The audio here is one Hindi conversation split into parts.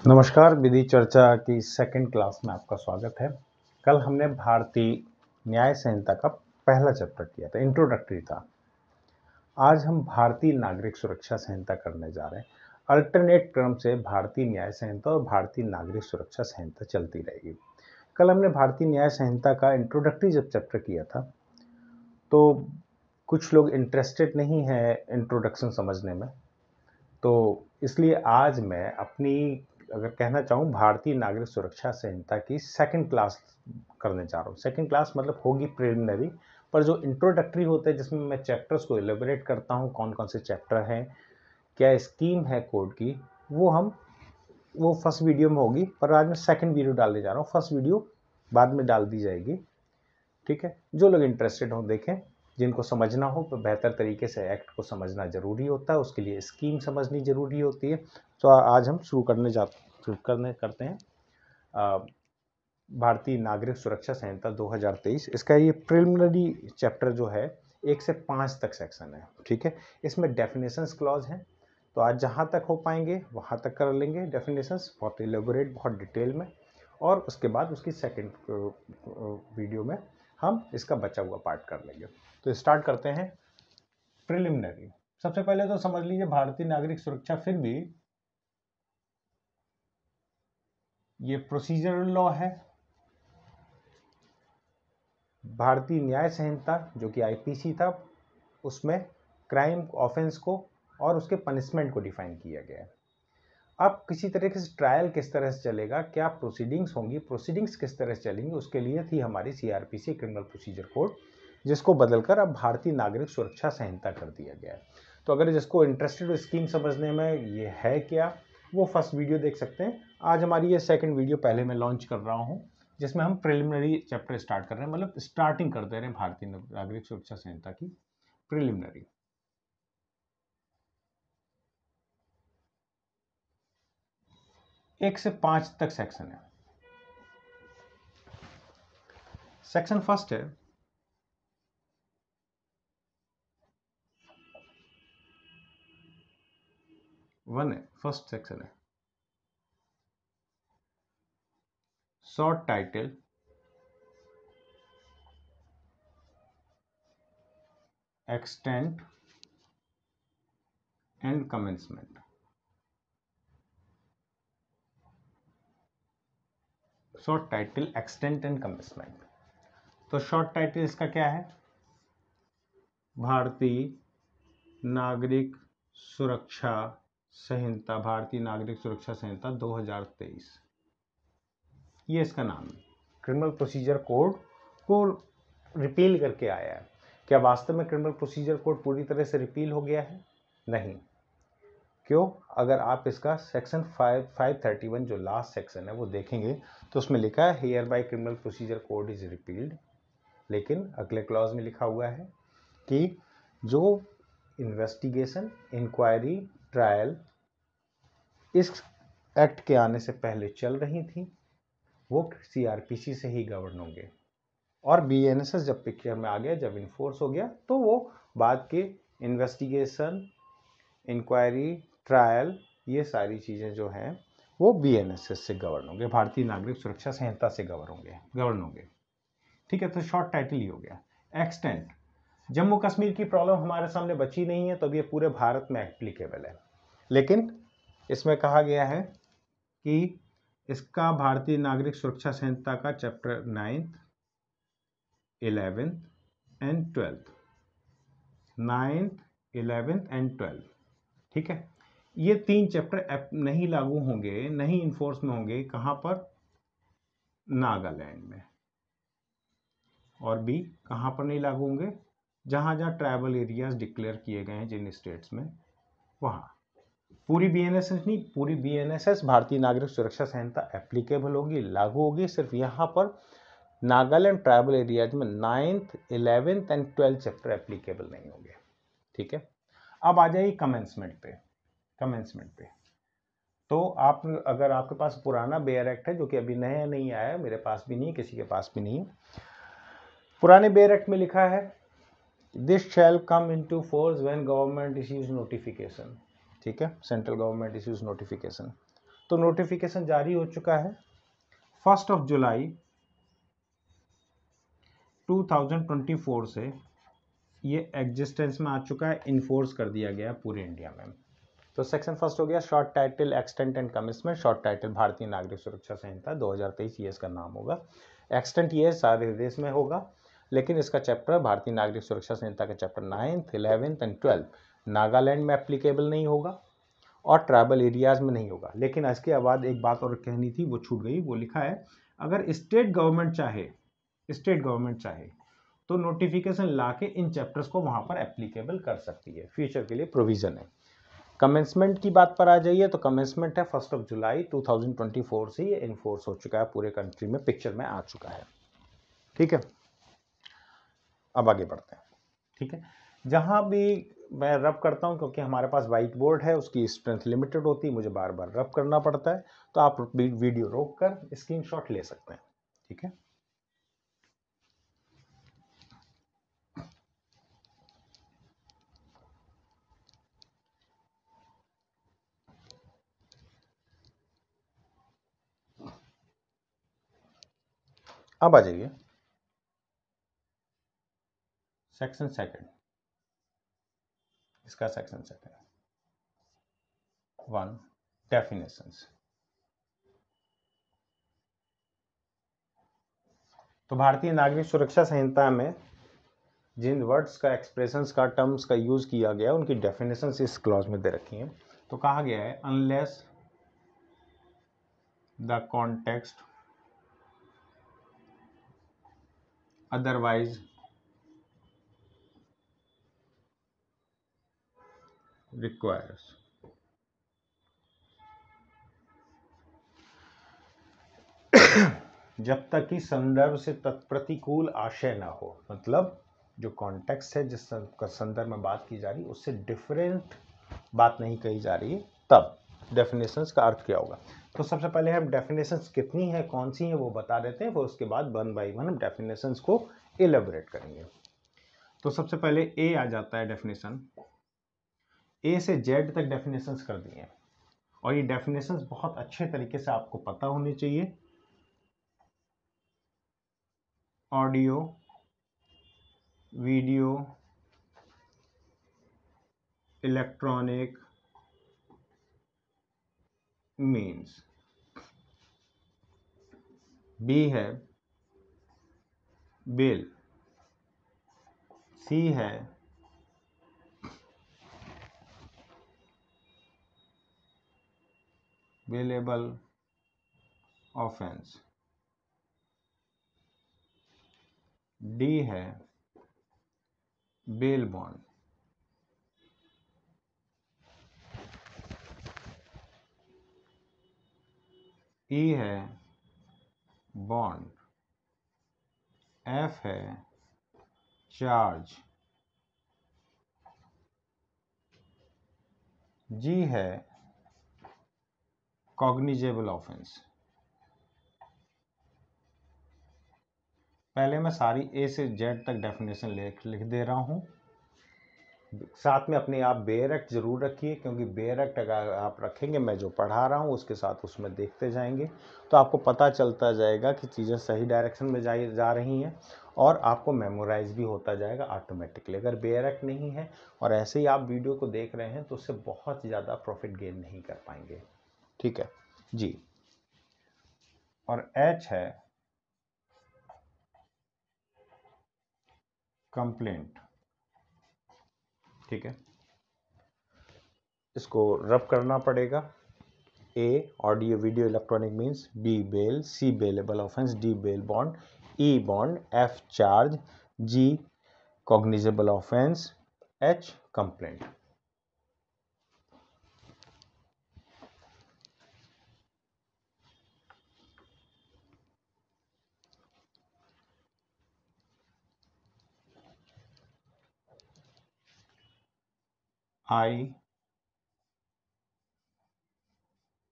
नमस्कार, विधि चर्चा की सेकंड क्लास में आपका स्वागत है। कल हमने भारतीय न्याय संहिता का पहला चैप्टर किया था, इंट्रोडक्टरी था। आज हम भारतीय नागरिक सुरक्षा संहिता करने जा रहे हैं। अल्टरनेट क्रम से भारतीय न्याय संहिता और भारतीय नागरिक सुरक्षा संहिता चलती रहेगी। कल हमने भारतीय न्याय संहिता का इंट्रोडक्टरी जब चैप्टर किया था तो कुछ लोग इंटरेस्टेड नहीं है इंट्रोडक्शन समझने में, तो इसलिए आज मैं अपनी अगर कहना चाहूँ भारतीय नागरिक सुरक्षा संहिता की सेकंड क्लास करने जा रहा हूँ। सेकंड क्लास मतलब होगी प्रिलिमिनरी, पर जो इंट्रोडक्टरी होता है जिसमें मैं चैप्टर्स को एलिबरेट करता हूँ, कौन कौन से चैप्टर हैं, क्या स्कीम है कोड की, वो फर्स्ट वीडियो में होगी। पर आज मैं सेकंड वीडियो डालने जा रहा हूँ, फर्स्ट वीडियो बाद में डाल दी जाएगी। ठीक है, जो लोग इंटरेस्टेड हो देखें, जिनको समझना हो तो बेहतर तरीके से एक्ट को समझना जरूरी होता है, उसके लिए स्कीम समझनी जरूरी होती है। तो आज हम शुरू करते हैं भारतीय नागरिक सुरक्षा संहिता 2023। इसका ये प्रिलिमिनरी चैप्टर जो है 1 से 5 तक सेक्शन है। ठीक है, इसमें डेफिनेशंस क्लॉज हैं, तो आज जहाँ तक हो पाएंगे वहाँ तक कर लेंगे डेफिनेशंस, बहुत एलेबोरेट, बहुत डिटेल में, और उसके बाद उसकी सेकंड वीडियो में हम इसका बचा हुआ पार्ट कर लेंगे। तो स्टार्ट करते हैं प्रिलिमिनरी। सबसे पहले तो समझ लीजिए भारतीय नागरिक सुरक्षा फिर भी ये प्रोसीजरल लॉ है। भारतीय न्याय संहिता जो कि आईपीसी था, उसमें क्राइम ऑफेंस को और उसके पनिशमेंट को डिफाइन किया गया है। अब किसी तरीके से ट्रायल किस तरह से चलेगा, क्या प्रोसीडिंग्स होंगी, प्रोसीडिंग्स किस तरह से चलेंगी, उसके लिए थी हमारी सीआरपीसी क्रिमिनल प्रोसीजर कोड, जिसको बदलकर अब भारतीय नागरिक सुरक्षा संहिता कर दिया गया है। तो अगर जिसको इंटरेस्टेड हो स्कीम समझने में ये है क्या, वो फर्स्ट वीडियो देख सकते हैं। आज हमारी ये सेकंड वीडियो पहले मैं लॉन्च कर रहा हूँ, जिसमें हम प्रिलिमिनरी चैप्टर स्टार्ट कर रहे हैं, मतलब स्टार्टिंग कर दे रहे हैं भारतीय नागरिक सुरक्षा संहिता की प्रिलिमिनरी। एक से 5 तक सेक्शन है। सेक्शन फर्स्ट है फर्स्ट सेक्शन है short title extent and commencement. Short title extent and commencement. तो शॉर्ट टाइटल इसका क्या है? भारतीय नागरिक सुरक्षा संहिता, भारतीय नागरिक सुरक्षा संहिता 2023, ये इसका नाम है। क्रिमिनल प्रोसीजर कोड को रिपील करके आया है। क्या वास्तव में क्रिमिनल प्रोसीजर कोड पूरी तरह से रिपील हो गया है? नहीं। क्यों? अगर आप इसका सेक्शन 531 जो लास्ट सेक्शन है वो देखेंगे तो उसमें लिखा है here bye criminal procedure code is repealed, लेकिन अगले क्लॉज में लिखा हुआ है कि जो इन्वेस्टिगेशन, इंक्वायरी, ट्रायल इस एक्ट के आने से पहले चल रही थी वो सीआरपीसी से ही गवर्न होंगे, और बीएनएसएस जब पिक्चर में आ गया, जब इन्फोर्स हो गया, तो वो बाद के इन्वेस्टिगेशन, इंक्वायरी, ट्रायल, ये सारी चीज़ें जो हैं वो बीएनएसएस से गवर्न होंगे, भारतीय नागरिक सुरक्षा संहिता से गवर्न होंगे। ठीक है, तो शॉर्ट टाइटल ही हो गया। एक्सटेंट, जम्मू कश्मीर की प्रॉब्लम हमारे सामने बची नहीं है, तो अब ये पूरे भारत में एप्लीकेबल है, लेकिन इसमें कहा गया है कि इसका भारतीय नागरिक सुरक्षा संहिता का chapter 9th, 11th and 12th, 9th, 11th and 12th, ठीक है, ये 3 चैप्टर नहीं लागू होंगे, नहीं इन्फोर्स में होंगे। कहां पर? नागालैंड में। और बी कहां पर नहीं लागू होंगे? जहां जहां ट्राइबल एरियाज डिक्लेयर किए गए हैं जिन स्टेट्स में, वहां। पूरी बीएनएसएस नहीं, पूरी बीएनएसएस भारतीय नागरिक सुरक्षा संहिता एप्लीकेबल होगी, लागू होगी। सिर्फ यहां पर नागालैंड ट्राइबल एरियाज में 9th, 11th and 12th chapter applicable नहीं होंगे। ठीक है, अब आ जाइए कमेंसमेंट पे। तो आप अगर आपके पास पुराना बेयर एक्ट है जो कि अभी नया नहीं आया है, मेरे पास भी नहीं, किसी के पास भी नहीं है, पुराने बेयर एक्ट में लिखा है this shell come into force when government issues notification. ठीक है, सेंट्रल गवर्नमेंट इश्यूज नोटिफिकेशन। तो नोटिफिकेशन जारी हो चुका है। 1 जुलाई 2024 से ये एग्जिस्टेंस में आ चुका है, इन्फोर्स कर दिया गया पूरे इंडिया में। तो सेक्शन फर्स्ट हो गया short title extent and commitment. Short title भारतीय नागरिक सुरक्षा संहिता 2023, ये इसका नाम होगा। एक्सटेंट ये सारे देश में होगा, लेकिन इसका चैप्टर भारतीय नागरिक सुरक्षा संहिता का chapter 9th, 11th and 12th Nagaland में एप्लीकेबल नहीं होगा और ट्राइबल एरियाज में नहीं होगा। लेकिन इसके बाद एक बात और कहनी थी, वो छूट गई। वो लिखा है अगर स्टेट गवर्नमेंट चाहे तो नोटिफिकेशन लाके इन चैप्टर्स को वहां पर एप्लीकेबल कर सकती है, फ्यूचर के लिए प्रोविजन है। कमेंसमेंट की बात पर आ जाइए तो कमेंसमेंट है 1 जुलाई 2024 से ये इन्फोर्स हो चुका है, पूरे कंट्री में पिक्चर में आ चुका है। ठीक है, अब आगे बढ़ते हैं। ठीक है, जहां भी मैं रब करता हूं, क्योंकि हमारे पास व्हाइट बोर्ड है, उसकी स्ट्रेंथ लिमिटेड होती है, मुझे बार बार रब करना पड़ता है, तो आप वीडियो रोक कर स्क्रीनशॉट ले सकते हैं। ठीक है, अब आ जाइए सेक्शन सेकंड। इसका सेक्शन सेकंड 1 डेफिनेशंस। तो भारतीय नागरिक सुरक्षा संहिता में जिन वर्ड्स का, एक्सप्रेशंस का, टर्म्स का यूज किया गया, उनकी डेफिनेशंस इस क्लॉज में दे रखी हैं। तो कहा गया है unless the context otherwise requires। जब तक कि संदर्भ से तत्प्रतिकूल आशय ना हो, मतलब जो कॉन्टेक्स्ट है, जिस संदर्भ में बात की जा रही है, उससे डिफरेंट बात नहीं कही जा रही है, तब डेफिनेशंस का अर्थ क्या होगा। तो सबसे पहले हम डेफिनेशंस कितनी है, कौन सी है, वो बता देते हैं, फिर उसके बाद 1 बाय 1 हम डेफिनेशंस को इलेबोरेट करेंगे। तो सबसे पहले ए आ जाता है डेफिनेशन। ए से जेड तक डेफिनेशंस कर दिए हैं, और ये डेफिनेशंस बहुत अच्छे तरीके से आपको पता होनी चाहिए। Audio video electronic means. B है बिल। सी है बिलेबल ऑफेंस। डी है बेल बॉन्ड। ई है बॉन्ड। एफ है चार्ज। जी है कॉग्निजेबल ऑफेंस। पहले मैं सारी ए से जेड तक डेफिनेशन लिख दे रहा हूं। साथ में अपने आप बेयर एक्ट जरूर रखिए, क्योंकि बेयर एक्ट अगर आप रखेंगे, मैं जो पढ़ा रहा हूँ उसके साथ उसमें देखते जाएंगे, तो आपको पता चलता जाएगा कि चीज़ें सही डायरेक्शन में जा रही हैं, और आपको मेमोराइज भी होता जाएगा ऑटोमेटिकली। अगर बेयर एक्ट नहीं है और ऐसे ही आप वीडियो को देख रहे हैं, तो उससे बहुत ज़्यादा प्रॉफिट गेन नहीं कर पाएंगे। ठीक है जी। और एच है कंप्लेंट। ठीक है, इसको रब करना पड़ेगा। A audio video electronic means, B bail, C bailable offence, D bail bond, E bond, F charge, G cognizable offence, H complaint. I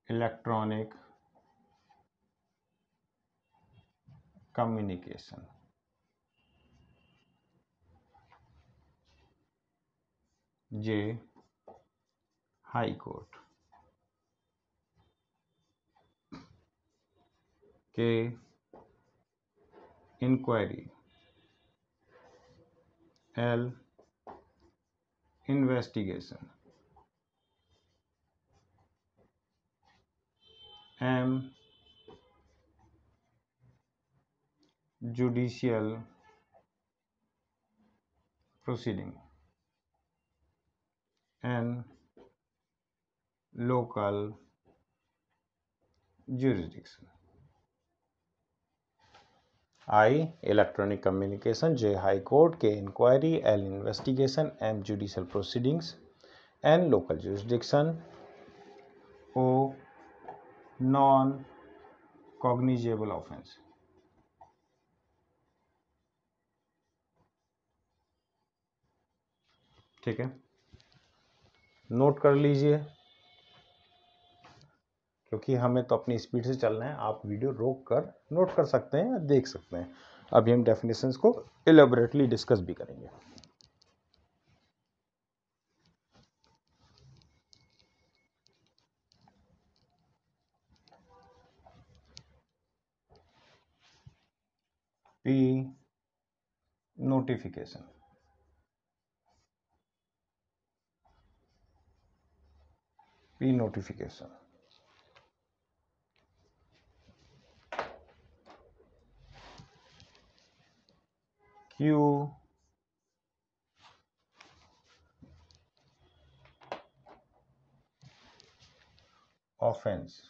electronic communication. J high court. K inquiry, L investigation, M judicial proceeding, N local jurisdiction. I electronic communication, J high court, K inquiry, L investigation, M judicial proceedings, N local jurisdiction, O non cognizable offense. ठीक है, नोट कर लीजिए, क्योंकि हमें तो अपनी स्पीड से चलना है। आप वीडियो रोक कर नोट कर सकते हैं या देख सकते हैं। अभी हम डेफिनेशंस को इलेबोरेटली डिस्कस भी करेंगे। P notification, P notification, Q offense,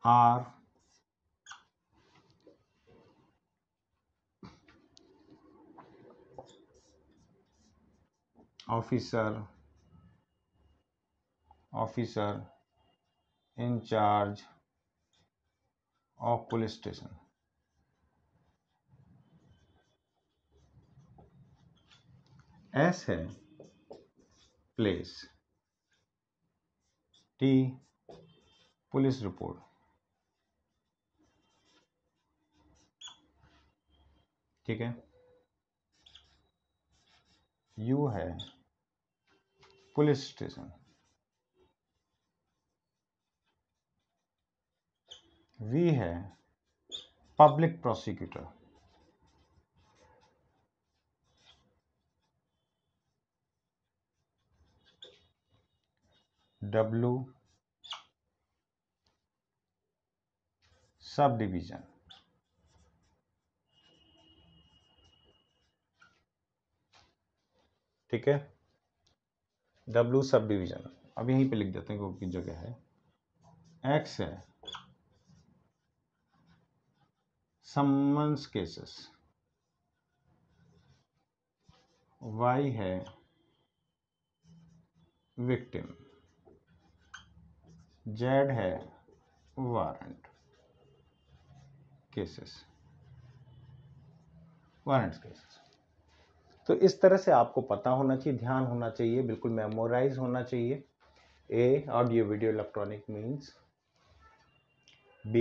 R officer in charge of police station, S है प्लेस, T पुलिस रिपोर्ट, ठीक है, U है पुलिस स्टेशन, V है public prosecutor, W sub division, ठीक है, W सब डिवीजन। अब यहीं पे लिख देते हैं क्योंकि जगह है। X है सम्मन्स केसेस, Y है विक्टिम, Z है वारंट केसेस, वारंट केसेस। तो इस तरह से आपको पता होना चाहिए, ध्यान होना चाहिए, बिल्कुल मेमोराइज होना चाहिए। A audio video electronic means, B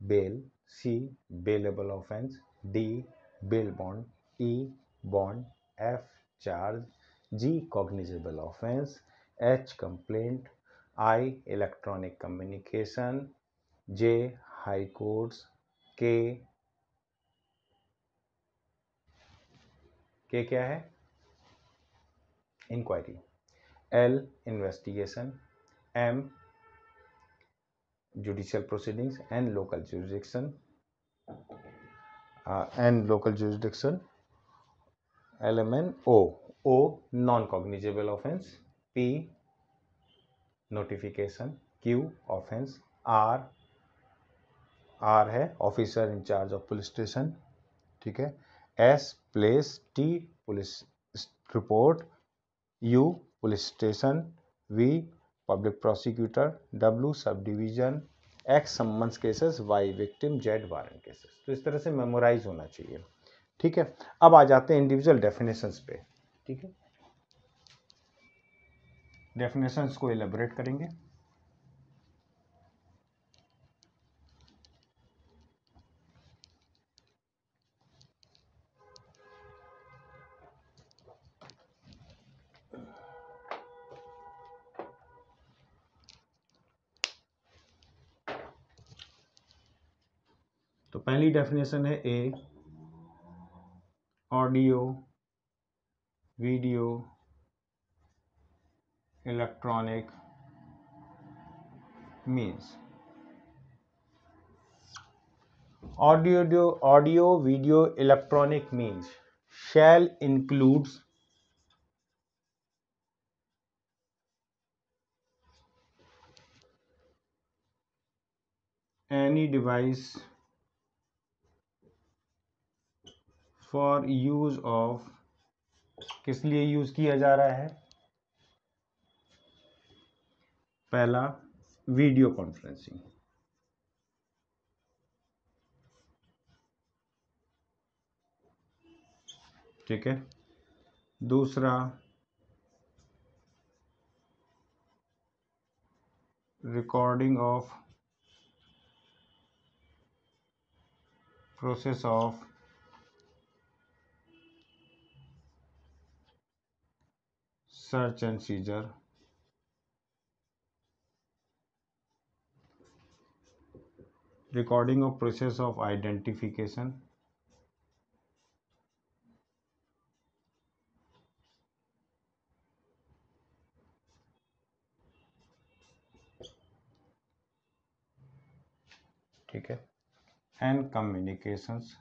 bail, C bailable offence, D bail bond, E bond, F charge, G cognizable offence, H complaint, I electronic communication, J high courts, K क्या है inquiry, L investigation, M judicial proceedings, and local jurisdiction, LMN, O non cognizable offense, P notification, Q offense, R है officer in charge of police station, ठीक है, S place, T police report, U police station, V public prosecutor, W sub division, X summons cases, Y victim, Z warrant cases. तो इस तरह से मेमोराइज होना चाहिए, ठीक है। अब आ जाते हैं इंडिविजुअल डेफिनेशंस पे, ठीक है, डेफिनेशंस को एलेबोरेट करेंगे। पहली डेफिनेशन है A, audio video electronic means. audio video electronic means shall includes any device for use of, किस लिए यूज किया जा रहा है? पहला वीडियो कॉन्फ्रेंसिंग, ठीक है। दूसरा recording of process of search and seizure, recording of process of identification, ठीक है, and communications,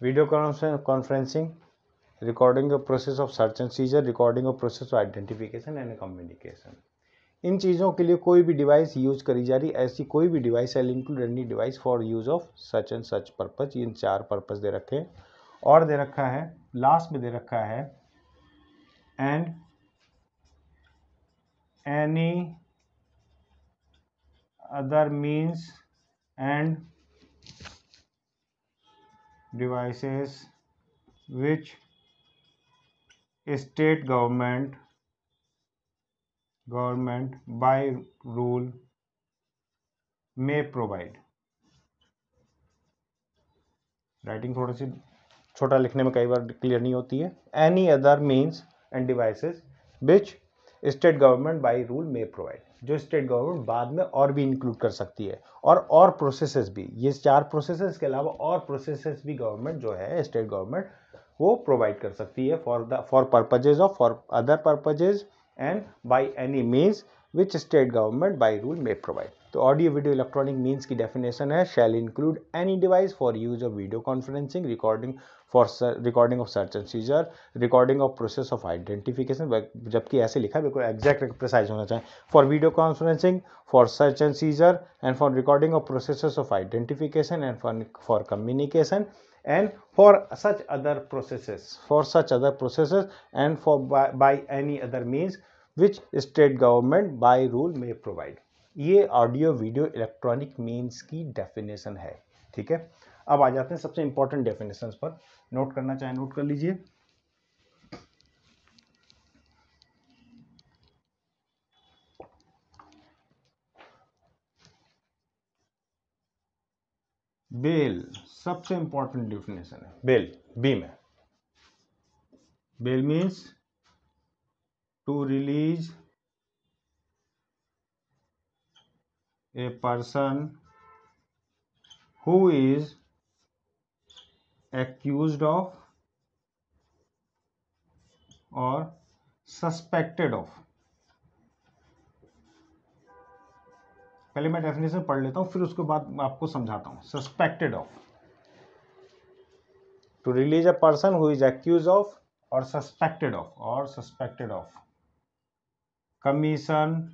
video conferencing, recording of process of search and seizure, recording of process of identification and communication. इन चीज़ों के लिए कोई भी डिवाइस यूज करी जा रही, ऐसी कोई भी device L include any device for use of such and such purpose. In 4 purpose दे रखे हैं और दे रखा है लास्ट में दे रखा है and any other means and devices which state government by rule may provide। Writing थोड़ी सी छोटा लिखने में कई बार क्लियर नहीं होती है। Any other means end devices which state government by rule may provide, जो स्टेट गवर्नमेंट बाद में और भी इंक्लूड कर सकती है। और प्रोसेसेस भी, ये 4 प्रोसेसेस के अलावा और प्रोसेसेस भी गवर्नमेंट जो है स्टेट गवर्नमेंट वो प्रोवाइड कर सकती है for purposes of for other purposes and by any means which state government by rule may provide. तो ऑडियो वीडियो इलेक्ट्रॉनिक मीन्स की डेफिनेशन है shall include any device for use of video conferencing, recording of search and seizure, recording of process of identification, जबकि ऐसे लिखा है बिल्कुल एग्जैक्ट प्रिसाइज होना चाहिए, for video conferencing, for search and seizure and for recording of process of identification and for communication and for such other processes and for by any other means which state government by rule may provide। ये ऑडियो वीडियो इलेक्ट्रॉनिक मीन्स की डेफिनेशन है, ठीक है। अब आ जाते हैं सबसे इंपॉर्टेंट डेफिनेशंस पर, नोट करना चाहे नोट कर लीजिए। बेल सबसे इंपॉर्टेंट डेफिनेशन है, बेल बी में। Bail means to release a person who is accused of or suspected of। पहले मैं डेफिनेशन पढ़ लेता हूं फिर उसके बाद आपको समझाता हूं। Suspected of, to release a person who is accuse of और suspected of commission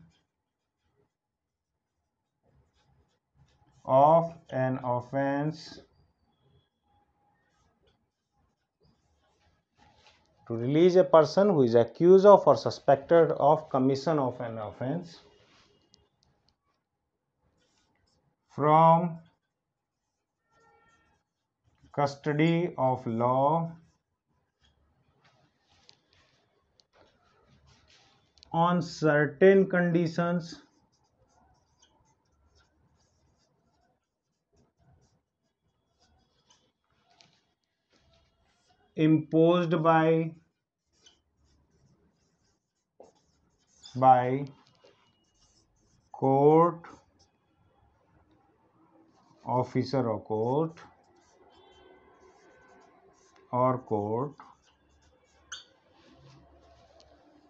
of an offense, to release a person who is accused of or suspected of commission of an offense from custody of law on certain conditions imposed by by court officer और कोर्ट और court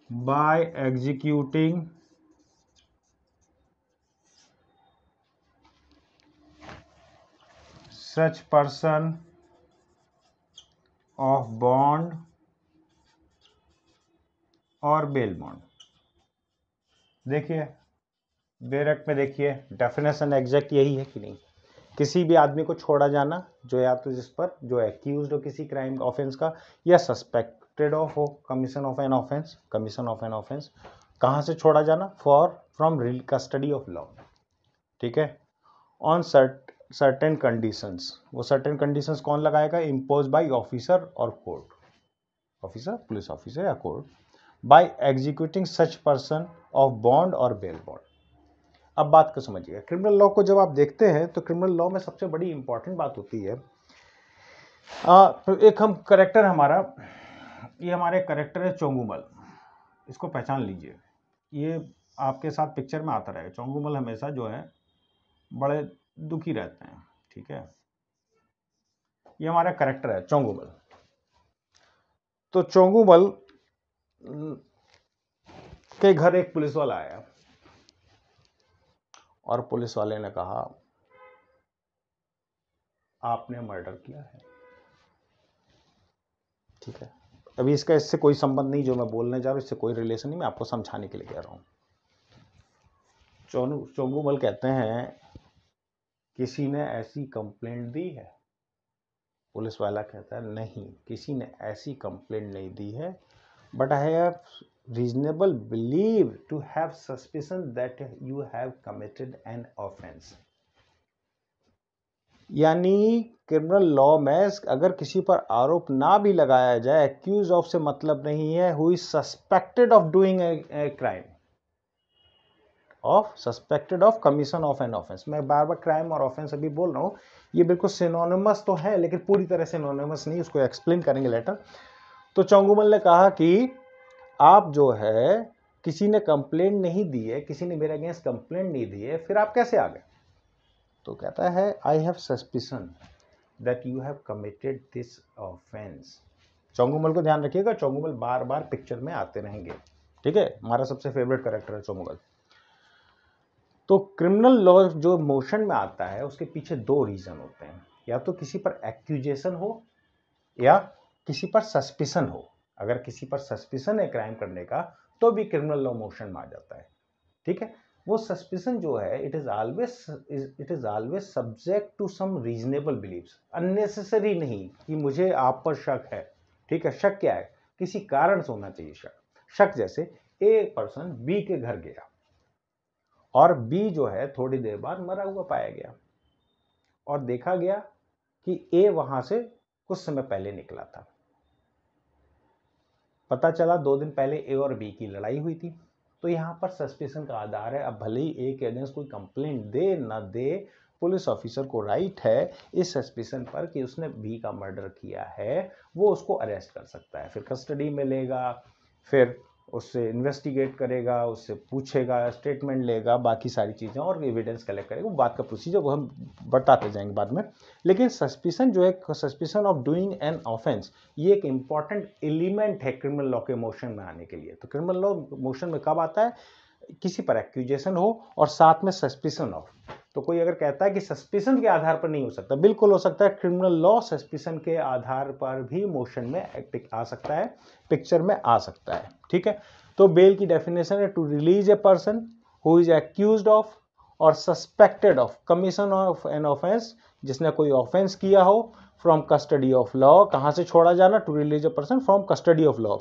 by executing such person of bond और बेल बॉन्ड। देखिए डायरेक्ट में देखिए डेफिनेशन एग्जैक्ट यही है कि नहीं, किसी भी आदमी को छोड़ा जाना जो या तो जिस पर जो एक्यूज्ड हो किसी क्राइम ऑफेंस का या सस्पेक्टेड ऑफ हो कमीशन ऑफ एन ऑफेंस, कहाँ से छोड़ा जाना, फ्रॉम कस्टडी ऑफ लॉ, ठीक है, ऑन सर्टेन कंडीशंस। वो सर्टेन कंडीशंस कौन लगाएगा, इम्पोज बाय ऑफिसर और कोर्ट, ऑफिसर पुलिस ऑफिसर या court, by executing such person of bond और बेल बॉन्ड। अब बात को समझिए, क्रिमिनल लॉ को जब आप देखते हैं तो क्रिमिनल लॉ में सबसे बड़ी इंपॉर्टेंट बात होती है एक हम करेक्टर हमारा, ये हमारे करेक्टर है चोंगुमल, इसको पहचान लीजिए, ये आपके साथ पिक्चर में आता रहेगा। चोंगुमल हमेशा जो है बड़े दुखी रहते हैं, ठीक है, ये हमारा करेक्टर है चोंगुमल। तो चोंगुमल के घर एक पुलिस वाला आया और पुलिस वाले ने कहा आपने मर्डर किया है, ठीक है। अभी इसका इससे कोई संबंध नहीं, जो मैं बोलने जा रहा हूं इससे कोई रिलेशन नहीं, मैं आपको समझाने के लिए कह रहा हूं। चोंगुमल कहते हैं किसी ने ऐसी कंप्लेंट दी है, पुलिस वाला कहता है नहीं किसी ने ऐसी कंप्लेंट नहीं दी है, but I have reasonable believe to have suspicion that you have committed an offence. यानी क्रिमिनल लॉ में अगर किसी पर आरोप ना भी लगाया जाए, एक्यूज ऑफ से मतलब नहीं है, who is suspected of doing a crime, of suspected of commission of an offence. मैं बार बार क्राइम और ऑफेंस अभी बोल रहा हूं, ये बिल्कुल सिनोनिमस तो है लेकिन पूरी तरह सिनोनिमस नहीं, उसको एक्सप्लेन करेंगे लेटर। तो चोंगुमल ने कहा कि आप जो है किसी ने कंप्लेंट नहीं दी है, किसी ने मेरे अगेंस्ट कंप्लेंट नहीं दी है, फिर आप कैसे आ गए? तो कहता है I have suspicion that you have committed this offence. Chongumal को ध्यान रखिएगा, चोंगुमल बार बार पिक्चर में आते रहेंगे, ठीक है, हमारा सबसे फेवरेट कैरेक्टर है चोंगुमल। तो क्रिमिनल लॉ जो मोशन में आता है उसके पीछे दो रीजन होते हैं, या तो किसी पर एक्यूजेशन हो या किसी पर सस्पिशन हो। अगर किसी पर सस्पिशन है क्राइम करने का तो भी क्रिमिनल लॉ मोशन में आ जाता है, ठीक है। वो सस्पिशन जो है it is always subject to some reasonable believes, unnecessary नहीं कि मुझे आप पर शक है, ठीक है। शक क्या है, किसी कारण से होना चाहिए शक जैसे ए पर्सन बी के घर गया और बी जो है थोड़ी देर बाद मरा हुआ पाया गया और देखा गया कि ए वहां से कुछ समय पहले निकला था, पता चला 2 दिन पहले ए और बी की लड़ाई हुई थी। तो यहां पर सस्पिशन का आधार है। अब भले ही ए के अगेंस्ट कोई कंप्लेंट दे ना दे, पुलिस ऑफिसर को राइट है इस सस्पिशन पर कि उसने बी का मर्डर किया है, वो उसको अरेस्ट कर सकता है, फिर कस्टडी में लेगा, फिर उससे इन्वेस्टिगेट करेगा, उससे पूछेगा, स्टेटमेंट लेगा, बाकी सारी चीज़ें और एविडेंस कलेक्ट करेगा। वो बात का प्रोसीजर वो हम बताते जाएंगे बाद में। लेकिन सस्पिशन जो है, suspicion of doing an offence, ये एक इंपॉर्टेंट एलिमेंट है क्रिमिनल लॉ के मोशन में आने के लिए। तो क्रिमिनल लॉ मोशन में कब आता है, किसी पर एक्यूजेशन हो और साथ में सस्पिशन ऑफ। तो कोई अगर कहता है कि सस्पिशन के आधार पर नहीं हो सकता, बिल्कुल हो सकता है। क्रिमिनल लॉ सस्पिशन के आधार पर भी मोशन में आ सकता है, पिक्चर में आ सकता है, ठीक है। तो बेल की डेफिनेशन है to release a person who is accused of और suspected of commission of an offence, जिसने कोई ऑफेंस किया हो, फ्रॉम कस्टडी ऑफ लॉ। कहां से छोड़ा जाना, to release a person from custody of law.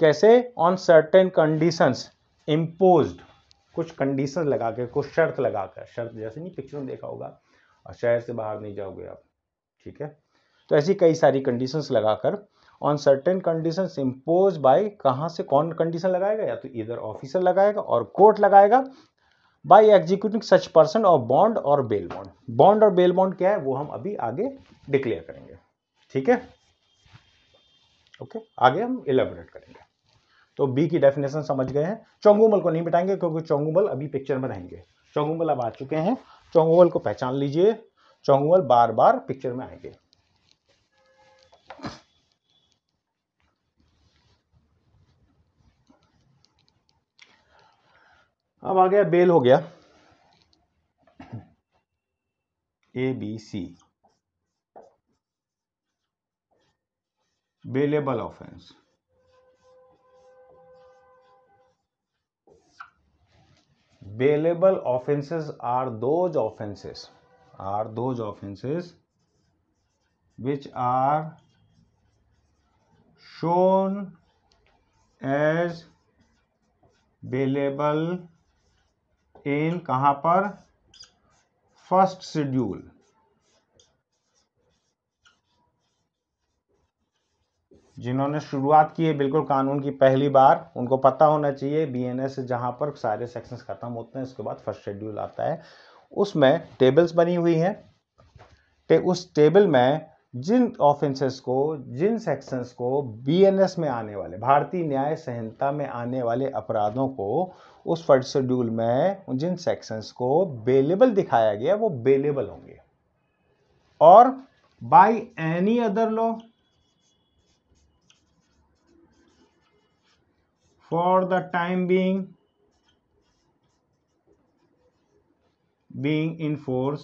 कैसे, ऑन सर्टेन कंडीशंस इम्पोज्ड, कुछ कंडीशन लगा के, कुछ शर्त लगाकर, शर्त जैसे नहीं पिक्चर में देखा होगा, और शहर से बाहर नहीं जाओगे आप, ठीक है। तो ऐसी कई सारी कंडीशंस लगाकर, on certain conditions impose by, कहां से कौन कंडीशन लगाएगा, या तो इधर ऑफिसर लगाएगा और कोर्ट लगाएगा, by executing such person of bond और बेल बॉन्ड। बॉन्ड और बेल बॉन्ड क्या है वो हम अभी आगे डिक्लेयर करेंगे, ठीक है, ओके, आगे हम इलेबोरेट करेंगे। तो बी की डेफिनेशन समझ गए हैं। चोंगुमल को नहीं बिठाएंगे क्योंकि चोंगुमल अभी पिक्चर में रहेंगे। चोंगुमल अब आ चुके हैं, चोंगुमल को पहचान लीजिए, चोंगुमल बार बार पिक्चर में आएंगे। अब आ गया बेल, हो गया ABC, bailable offence. Bailable offenses are those offenses which are shown as bailable in कहां पर, फर्स्ट शेड्यूल। जिन्होंने शुरुआत की है बिल्कुल कानून की पहली बार, उनको पता होना चाहिए BNS जहां पर सारे सेक्शंस खत्म होते हैं उसके बाद फर्स्ट शेड्यूल आता है, उसमें टेबल्स बनी हुई हैं। उस टेबल में जिन ऑफेंसेस को, जिन सेक्शंस को BNS में आने वाले, भारतीय न्याय संहिता में आने वाले अपराधों को उस फर्स्ट शेड्यूल में जिन सेक्शंस को बेलेबल दिखाया गया वो बेलेबल होंगे। और by any other law for the time being in force,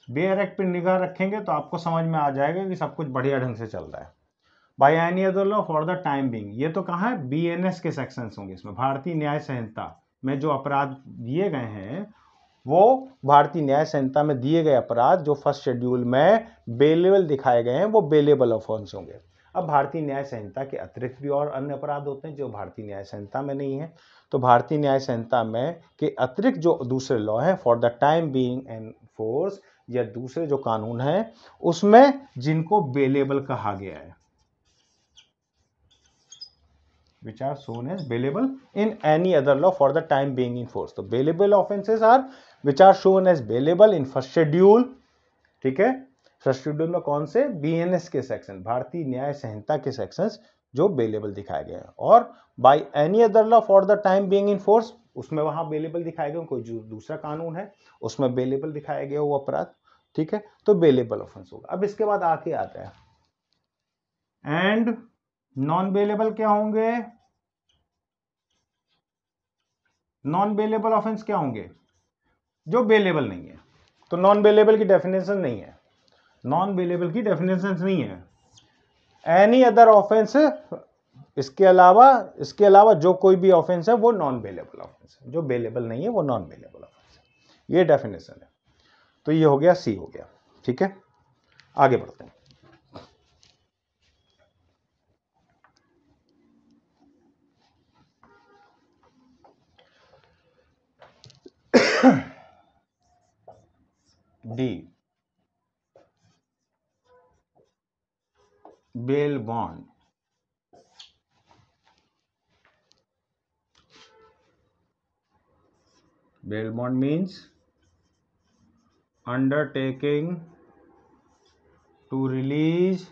bare act पर निगाह रखेंगे तो आपको समझ में आ जाएगा कि सब कुछ बढ़िया ढंग से चल रहा है। By any other law for the time being, ये तो कहाँ है, BNS के सेक्शंस होंगे। इसमें भारतीय न्याय संहिता में जो अपराध दिए गए हैं वो भारतीय न्याय संहिता में दिए गए अपराध जो फर्स्ट शेड्यूल में बेलेबल दिखाए गए हैं वो बेलेबल ऑफेंस होंगे। अब भारतीय न्याय संहिता के अतिरिक्त भी और अन्य अपराध होते हैं जो भारतीय न्याय संहिता में नहीं है, तो भारतीय न्याय संहिता में के अतिरिक्त जो दूसरे लॉ हैं for the time being in force या दूसरे जो कानून हैं उसमें जिनको बेलेबल कहा गया है, which are shown as bailable in any other law for the time being in force. तो bailable offenses are which are shown as bailable in first schedule, ठीक है। फर्स्ट शेड्यूल में कौन से, BNS के सेक्शन, भारतीय न्याय संहिता के सेक्शंस जो बेलेबल दिखाए गए हैं। और by any other law for the time being in force, उसमें वहां बेलेबल दिखाए गए, कोई जो दूसरा कानून है उसमें बेलेबल दिखाया गया वो अपराध, ठीक है, तो बेलेबल ऑफेंस होगा। अब इसके बाद आके आता है एंड नॉन बेलेबल क्या होंगे, नॉन बेलेबल ऑफेंस क्या होंगे, जो बेलेबल नहीं है। तो नॉन बेलेबल की डेफिनेशन नहीं है, नॉन बेलेबल की डेफिनेशन नहीं है, एनी अदर ऑफेंस, इसके अलावा जो कोई भी ऑफेंस है वो नॉन बेलेबल ऑफेंस है, जो बेलेबल नहीं है वो नॉन बेलेबल ऑफेंस है, ये डेफिनेशन है। तो ये हो गया सी हो गया, ठीक है। आगे बढ़ते हैं। D, bail bond. Bail bond means undertaking to release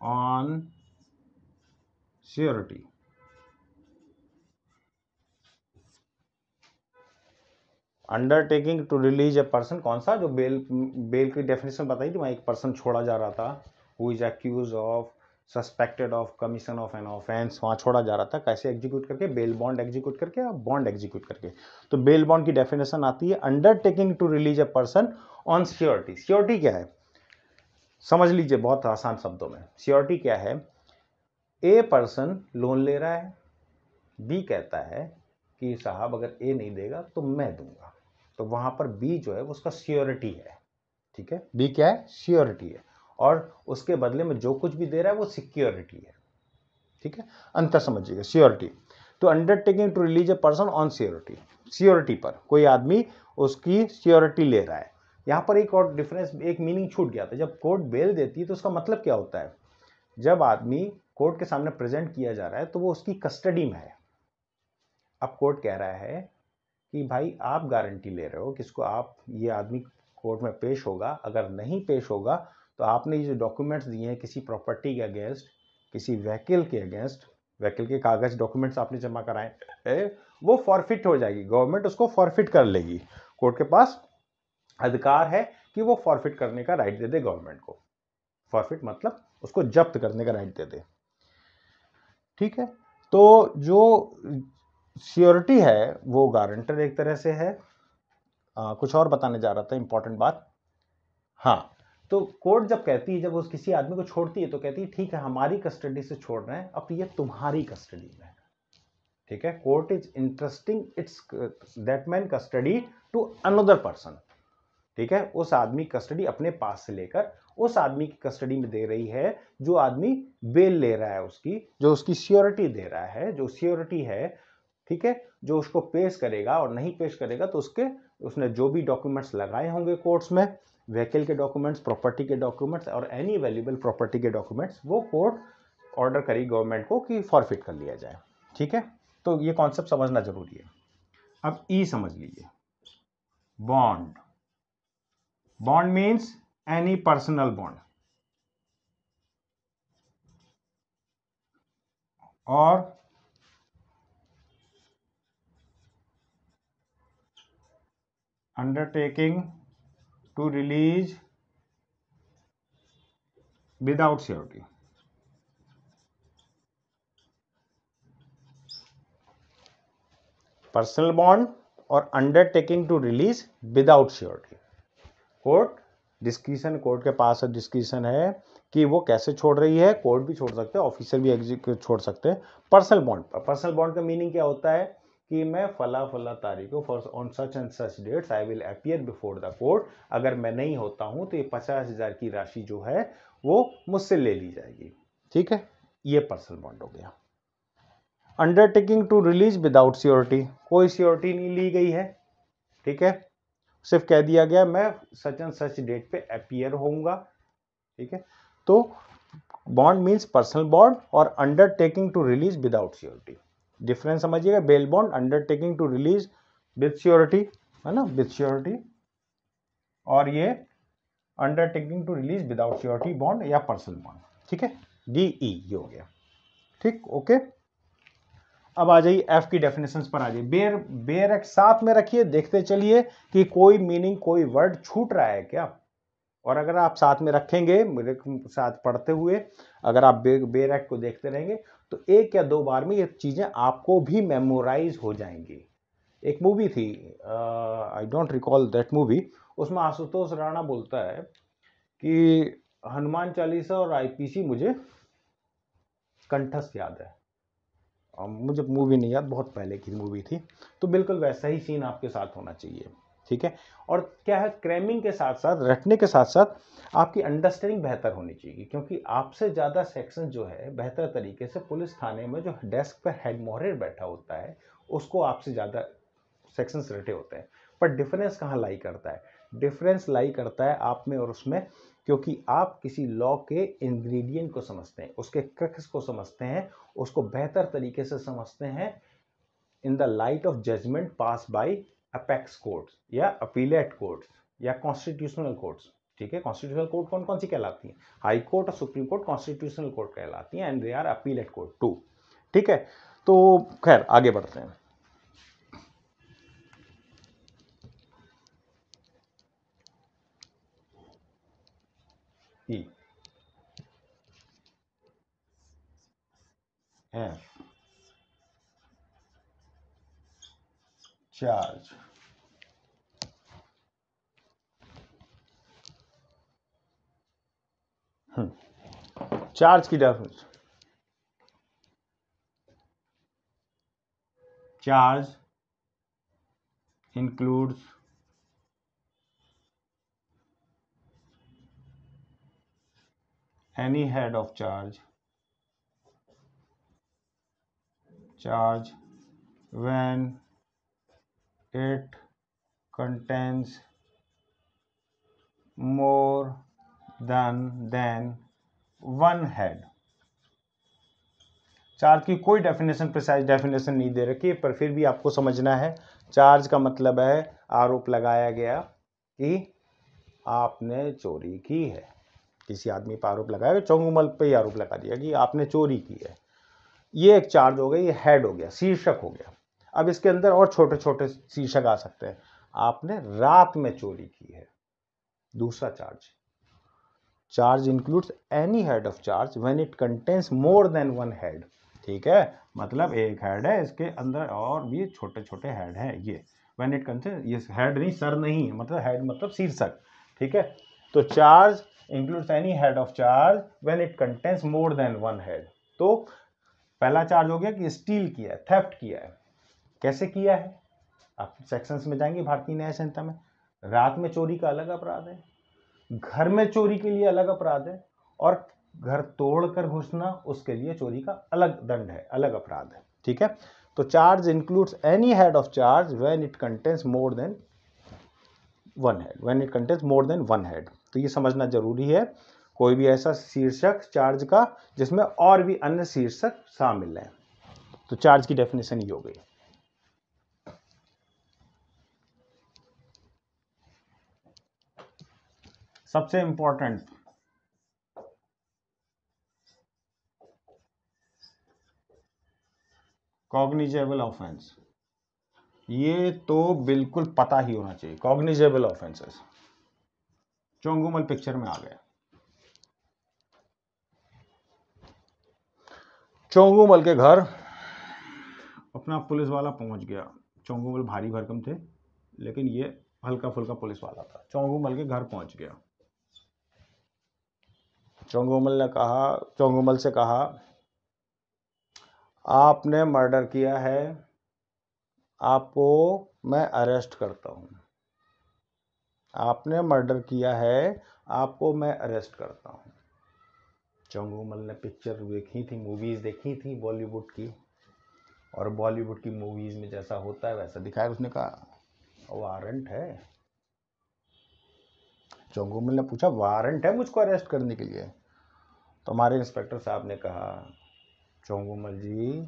on surety। Undertaking to release a person, कौन सा, जो बेल की डेफिनेशन बताई थी, वहां एक पर्सन छोड़ा जा रहा था, who is accuse of, suspected of commission of an offence, वहां छोड़ा जा रहा था, कैसे एग्जीक्यूट करके, बेल बॉन्ड एग्जीक्यूट करके, बॉन्ड एग्जीक्यूट करके। तो बेल बॉन्ड की डेफिनेशन आती है undertaking to release a person on surety. Surety क्या है, समझ लीजिए बहुत आसान शब्दों में, श्योरिटी क्या है, ए पर्सन लोन ले रहा है, बी कहता है कि साहब अगर ए नहीं देगा तो मैं दूंगा, तो वहां पर बी जो है उसका श्योरिटी है, ठीक है, बी क्या है, श्योरिटी है, और उसके बदले में जो कुछ भी दे रहा है वो सिक्योरिटी है, ठीक है, अंतर समझिएगा, श्योरिटी। तो undertaking to release a person on surety, surety पर कोई आदमी उसकी श्योरिटी ले रहा है। यहां पर एक और डिफरेंस, एक मीनिंग छूट गया था, जब कोर्ट बेल देती है तो उसका मतलब क्या होता है, जब आदमी कोर्ट के सामने प्रेजेंट किया जा रहा है तो वो उसकी कस्टडी में है। अब कोर्ट कह रहा है कि भाई आप गारंटी ले रहे हो किसको, आप, ये आदमी कोर्ट में पेश होगा। अगर नहीं पेश होगा तो आपने ये जो डॉक्यूमेंट्स दिए हैं किसी प्रॉपर्टी के अगेंस्ट, किसी व्हीकल के अगेंस्ट, व्हीकल के कागज डॉक्यूमेंट्स आपने जमा कराए, वो फॉरफिट हो जाएगी, गवर्नमेंट उसको फॉरफिट कर लेगी। कोर्ट के पास अधिकार है कि वो फॉरफिट करने का राइट दे दे गवर्नमेंट को। फॉरफिट मतलब उसको जब्त करने का राइट दे दे, ठीक है। तो जो श्योरिटी है वो गारंटर एक तरह से है। कुछ और बताने जा रहा था इंपॉर्टेंट बात। हाँ, तो कोर्ट जब कहती है, जब वो किसी आदमी को छोड़ती है तो कहती है ठीक है हमारी कस्टडी से छोड़ रहे हैं, अब ये तुम्हारी कस्टडी में है, ठीक है। Court is interesting it's that man custody to another person, ठीक है। उस आदमी की कस्टडी अपने पास से लेकर उस आदमी की कस्टडी में दे रही है जो आदमी बेल ले रहा है, उसकी जो उसकी श्योरिटी दे रहा है, जो श्योरिटी है, ठीक है, जो उसको पेश करेगा और नहीं पेश करेगा तो उसने जो भी डॉक्यूमेंट्स लगाए होंगे कोर्ट्स में, व्हीकल के डॉक्यूमेंट्स, प्रॉपर्टी के डॉक्यूमेंट्स और एनी वैल्यूएबल प्रॉपर्टी के डॉक्यूमेंट्स, वो कोर्ट ऑर्डर करी गवर्नमेंट को कि फॉरफिट कर लिया जाए, ठीक है। तो ये कॉन्सेप्ट समझना जरूरी है। अब ई समझ लीजिए, bond. Bond means any personal bond और undertaking to release without surety। Personal bond और undertaking to release without surety. Court discretion, court के पास डिस्क्रिशन है कि वो कैसे छोड़ रही है। कोर्ट भी छोड़ सकते हैं, ऑफिसर भी एग्जीक्यूट छोड़ सकते हैं। पर्सनल बॉन्ड, पर्सनल बॉन्ड का मीनिंग क्या होता है कि मैं फला फला तारीख को for on such and such dates I will appear before the court, अगर मैं नहीं होता हूं तो ये 50,000 की राशि जो है वो मुझसे ले ली जाएगी, ठीक है। ये पर्सनल बॉन्ड हो गया। Undertaking to release without surety, कोई श्योरिटी नहीं ली गई है, ठीक है, सिर्फ कह दिया गया मैं सच एंड सच डेट पे अपीयर होऊंगा, ठीक है। तो बॉन्ड मींस पर्सनल बॉन्ड और undertaking to release without surety. Difference समझिएगा, bail bond undertaking to release with surety, है ना, विद श्योरिटी, और ये undertaking to release without surety bond या पर्सनल बॉन्ड, ठीक है। डीई ये हो गया, ठीक, ओके। अब आ जाइए एफ की डेफिनेशंस पर आ जाइए। बेयर एक्ट साथ में रखिए, देखते चलिए कि कोई मीनिंग, कोई वर्ड छूट रहा है क्या। और अगर आप साथ में रखेंगे मेरे साथ पढ़ते हुए, अगर आप बेयर एक्ट को देखते रहेंगे तो एक या दो बार में ये चीजें आपको भी मेमोराइज हो जाएंगी। एक मूवी थी, I don't recall that movie, उसमें आशुतोष राणा बोलता है कि हनुमान चालीसा और आईपीसी मुझे कंठस्थ याद है। मुझे मूवी नहीं याद, बहुत पहले की मूवी थी। तो बिल्कुल वैसा ही सीन आपके साथ होना चाहिए, ठीक है। और क्या है, क्रैमिंग के साथ साथ, रटने के साथ साथ आपकी अंडरस्टैंडिंग बेहतर होनी चाहिए, क्योंकि आपसे ज़्यादा सेक्शन जो है बेहतर तरीके से पुलिस थाने में जो डेस्क पर हेड मोहरे बैठा होता है उसको आपसे ज़्यादा सेक्शंस रटे होते हैं। पर डिफरेंस कहाँ लाई करता है? डिफरेंस लाई करता है आप में और उसमें, क्योंकि आप किसी लॉ के इंग्रेडिएंट को समझते हैं, उसके क्रक्स को समझते हैं, उसको बेहतर तरीके से समझते हैं in the light of judgment pass by apex courts या अपीलेट कोर्ट्स या कॉन्स्टिट्यूशनल कोर्ट्स, ठीक है। कॉन्स्टिट्यूशनल कोर्ट कौन कौन सी कहलाती हैं? हाई कोर्ट और सुप्रीम कोर्ट कॉन्स्टिट्यूशनल कोर्ट कहलाती हैं, and they are appellate court too, ठीक है। तो खैर आगे बढ़ते हैं। E F चार्ज, चार्ज की definition, charge includes any head of charge when it contains more than one head। Charge की कोई डेफिनेशन, प्रिसाइज डेफिनेशन नहीं दे रखी, पर फिर भी आपको समझना है। चार्ज का मतलब है आरोप लगाया गया कि आपने चोरी की है। किसी आदमी पर आरोप लगाया, चोंगुमल पे ही आरोप लगा दिया कि आपने चोरी की है। ये एक चार्ज हो गया, ये हेड हो गया, शीर्षक हो गया। अब इसके अंदर और छोटे छोटे शीर्षक आ सकते हैं। आपने रात में चोरी की है, दूसरा charge. Charge includes any head of charge when it contains more than one head. ठीक है, मतलब एक हेड है, इसके अंदर और भी छोटे छोटे हेड हैं। ये व्हेन इट कंटेन्स, ये हेड नहीं, सर नहीं है, मतलब हेड मतलब शीर्षक। ठीक है, तो charge includes any head of charge when it contains more than one head. तो पहला चार्ज हो गया कि स्टील किया है, थेफ्ट किया है। कैसे किया है, आप सेक्शंस में जाएंगे भारतीय न्याय संहिता में। रात में चोरी का अलग अपराध है, घर में चोरी के लिए अलग अपराध है, और घर तोड़कर घुसना उसके लिए चोरी का अलग दंड है, अलग अपराध है। ठीक है, तो charge includes any head of charge when it contains more than one head, when it contains more than one head. तो ये समझना जरूरी है, कोई भी ऐसा शीर्षक चार्ज का जिसमें और भी अन्य शीर्षक शामिल हैं। तो चार्ज की डेफिनेशन ये हो गई। सबसे इंपॉर्टेंट, कॉग्निजेबल ऑफेंस। ये तो बिल्कुल पता ही होना चाहिए, कॉग्निजेबल ऑफेंसेस। चोंगुमल पिक्चर में आ गया। चोंगुमल के घर अपना पुलिस वाला पहुंच गया। चोंगुमल भारी भरकम थे, लेकिन ये हल्का फुल्का पुलिस वाला था। चोंगुमल के घर पहुंच गया। चोंगुमल से कहा, आपने मर्डर किया है, आपको मैं अरेस्ट करता हूं। आपने मर्डर किया है, आपको मैं अरेस्ट करता हूं। चोंगुमल ने पिक्चर देखी थी, मूवीज देखी थी बॉलीवुड की, और बॉलीवुड की मूवीज में जैसा होता है वैसा दिखाया। उसने कहा वारंट है। चोंगुमल ने पूछा वारंट है मुझको अरेस्ट करने के लिए? तो हमारे इंस्पेक्टर साहब ने कहा, Chongumal ji,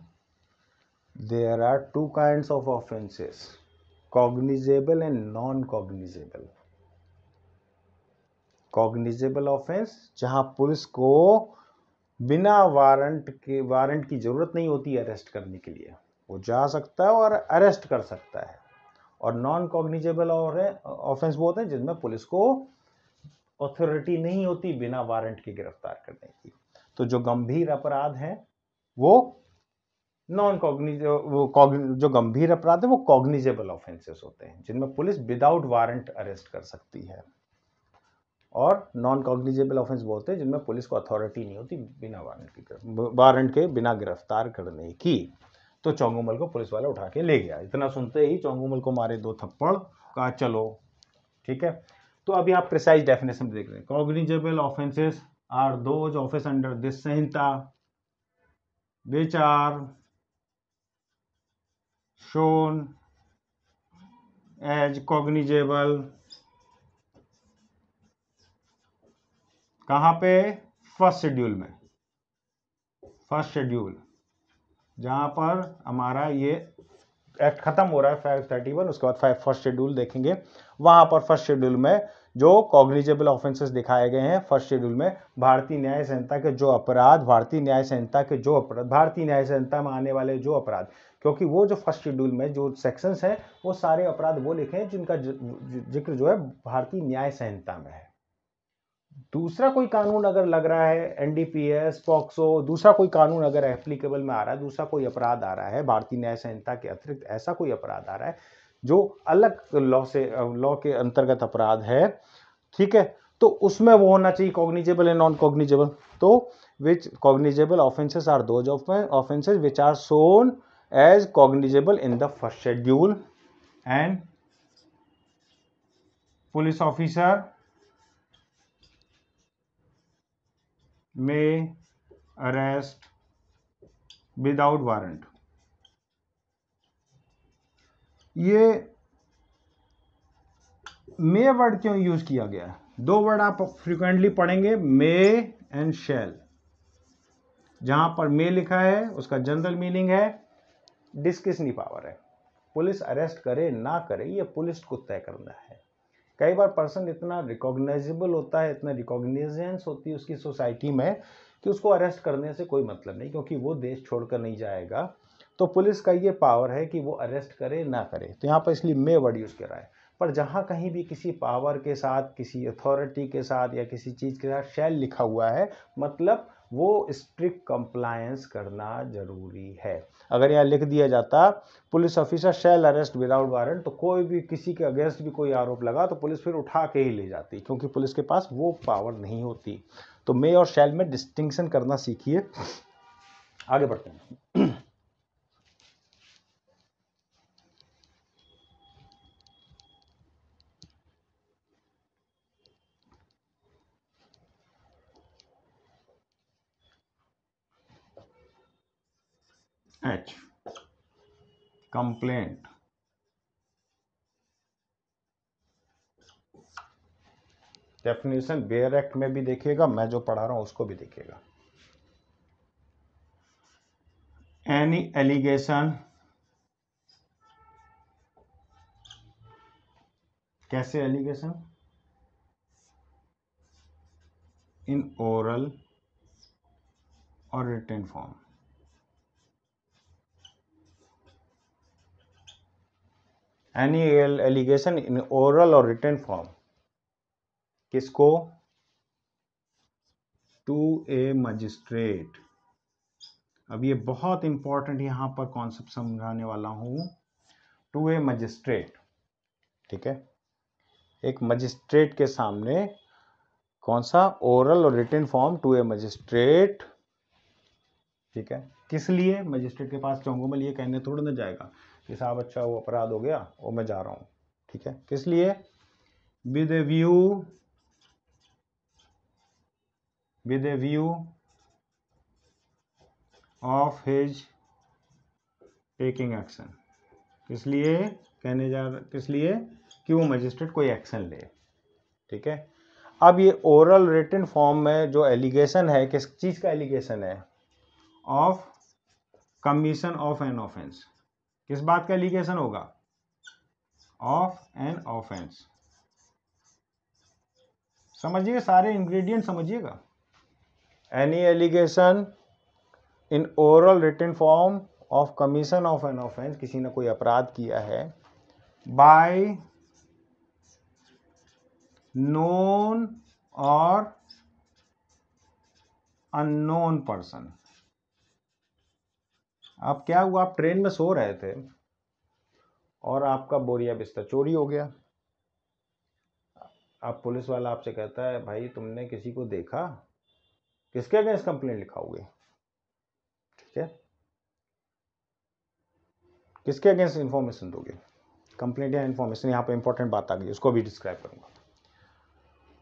there are two kinds of offences, cognizable and non cognizable. Cognizable offence जहां पुलिस को बिना वारंट की जरूरत नहीं होती अरेस्ट करने के लिए, वो जा सकता है और अरेस्ट कर सकता है। और नॉन कॉग्निजेबल ऑफेंस वो होते हैं जिनमें पुलिस को अथॉरिटी नहीं होती बिना वारंट के गिरफ्तार करने की। तो जो गंभीर अपराध हैं वो जो गंभीर अपराध है वो कॉग्निजेबल ऑफेंसेस होते हैं, जिनमें पुलिस विदाउट वारंट अरेस्ट कर सकती है। और नॉन कॉग्निजेबल ऑफेंस वो होते हैं जिनमें पुलिस को अथॉरिटी नहीं होती बिना वारंट के बिना गिरफ्तार करने की। तो चोंगुमल को पुलिस वाला उठा के ले गया। इतना सुनते ही चोंगुमल को मारे 2 थप्पड़, कहा चलो। ठीक है, तो अभी आप प्रिसाइज डेफिनेशन देख रहे हैं। Cognizable offences are those offence under this Sanhita which are shown as cognizable। कहां पे? फर्स्ट शेड्यूल में। फर्स्ट शेड्यूल जहां पर हमारा ये एक्ट खत्म हो रहा है 531, उसके बाद फर्स्ट शेड्यूल देखेंगे। वहां पर फर्स्ट शेड्यूल में जो कॉग्निजेबल ऑफेंसेस दिखाए गए हैं, फर्स्ट शेड्यूल में भारतीय न्याय संहिता के जो अपराध, भारतीय न्याय संहिता में आने वाले जो अपराध, क्योंकि वो जो फर्स्ट शेड्यूल में जो सेक्शंस हैं वो सारे अपराध वो लिखे हैं जिनका जिक्र जो है भारतीय न्याय संहिता में है। दूसरा कोई कानून अगर लग रहा है, एनडीपीएस, पॉक्सो, दूसरा कोई कानून अगर एप्लीकेबल में आ रहा है, दूसरा कोई अपराध आ रहा है भारतीय न्याय संहिता के अतिरिक्त, ऐसा कोई अपराध आ रहा है जो अलग लॉ के अंतर्गत अपराध है, ठीक है, तो उसमें वो होना चाहिए कॉग्निजेबल एंड नॉन कॉग्निजेबल। तो which cognizable offences are those offences which are shown as cognizable in the first schedule, and police officer may arrest without warrant। ये मे वर्ड क्यों यूज किया गया है? 2 वर्ड आप फ्रीक्वेंटली पढ़ेंगे, मे एंड शैल। जहां पर मे लिखा है उसका जनरल मीनिंग है डिस्क्रिशनरी पावर है, पुलिस अरेस्ट करे ना करे ये पुलिस को तय करना है। कई बार पर्सन इतना रिकॉग्नाइजेबल होता है, इतना रिकॉग्निजेंस होती है उसकी सोसाइटी में कि उसको अरेस्ट करने से कोई मतलब नहीं, क्योंकि वो देश छोड़कर नहीं जाएगा। तो पुलिस का ये पावर है कि वो अरेस्ट करे ना करे। तो यहाँ पर इसलिए मे वर्ड यूज़ कर रहा है। पर जहाँ कहीं भी किसी पावर के साथ, किसी अथॉरिटी के साथ या किसी चीज़ के साथ शैल लिखा हुआ है, मतलब वो स्ट्रिक्ट कंप्लायंस करना जरूरी है। अगर यहाँ लिख दिया जाता police officer shall arrest without warrant, तो कोई भी किसी के अगेंस्ट भी कोई आरोप लगा तो पुलिस फिर उठा के ही ले जाती, क्योंकि पुलिस के पास वो पावर नहीं होती। तो मे और शैल में डिस्टिंक्शन करना सीखिए। आगे बढ़ते हैं। H, complaint. Definition bare act में भी देखिएगा, मैं जो पढ़ा रहा हूं उसको भी देखिएगा। एनी एलिगेशन, कैसे allegation? In oral or written form. Any allegation in oral or written form, किसको? To a magistrate. अब ये बहुत इंपॉर्टेंट यहां पर कॉन्सेप्ट समझाने वाला हूं। टू ए मजिस्ट्रेट, ठीक है, एक मजिस्ट्रेट के सामने कौन सा? Oral or written form to a magistrate, ठीक है। किस लिए? मजिस्ट्रेट के पास चौंगुमल ये कहने थोड़ा ना जाएगा कि साहब अच्छा वो अपराध हो गया वो मैं जा रहा हूं, ठीक है। किस लिए? With a view of his taking action. किस लिए कहने जा रहा? किस लिए? कि वो मजिस्ट्रेट कोई एक्शन ले, ठीक है। अब ये ओरल रिटन फॉर्म में जो एलिगेशन है, किस चीज का एलिगेशन है? Of commission of an offence. किस बात का एलिगेशन होगा? Of an offence. समझिए, सारे इंग्रेडिएंट समझिएगा। Any allegation in oral written form of commission of an offence, किसी ने कोई अपराध किया है, by known or unknown person. अब क्या हुआ? आप ट्रेन में सो रहे थे और आपका बोरिया बिस्तर चोरी हो गया। अब पुलिस वाला आपसे कहता है भाई तुमने किसी को देखा? किसके अगेंस्ट कंप्लेंट लिखाओगे? ठीक है, किसके अगेंस्ट इंफॉर्मेशन दोगे? कंप्लेंट या इंफॉर्मेशन, यहाँ पे इंपॉर्टेंट बात आ गई, उसको भी डिस्क्राइब करूंगा।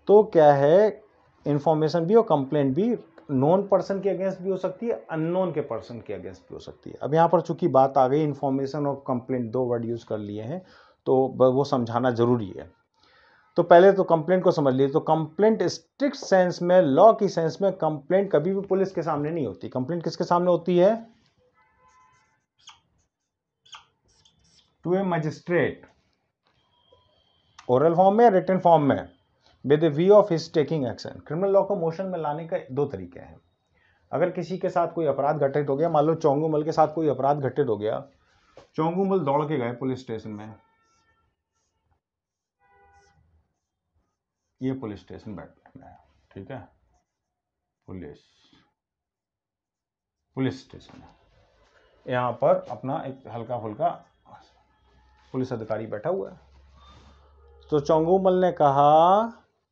तो क्या है, इंफॉर्मेशन भी और कंप्लेंट भी नोन पर्सन के अगेंस्ट भी हो सकती है, अननोन के पर्सन के अगेंस्ट भी हो सकती है। अब यहाँ पर चूंकि बात आ गई, इंफॉर्मेशन और कंप्लेंट दो वर्ड यूज कर लिए हैं, तो वो समझाना जरूरी है। तो पहले तो कंप्लेंट को समझ लिए। तो कंप्लेंट स्ट्रिक्ट सेंस में, लॉ की सेंस में, कंप्लेंट कभी भी पुलिस के सामने नहीं होती। कंप्लेंट किसके सामने होती है? To a magistrate, oral form में, रिटन फॉर्म में, with the view of his taking action. Criminal law को मोशन में लाने का दो तरीके हैं। अगर किसी के साथ कोई अपराध घटित हो गया, मान लो चौंगुमल के साथ कोई अपराध घटित हो गया, चौंगुमल दौड़ के गए पुलिस स्टेशन में, ये पुलिस स्टेशन बैठना है, ठीक है, पुलिस स्टेशन है, यहाँ पर अपना एक हल्का फुल्का पुलिस अधिकारी बैठा हुआ है। तो चौंगुमल ने कहा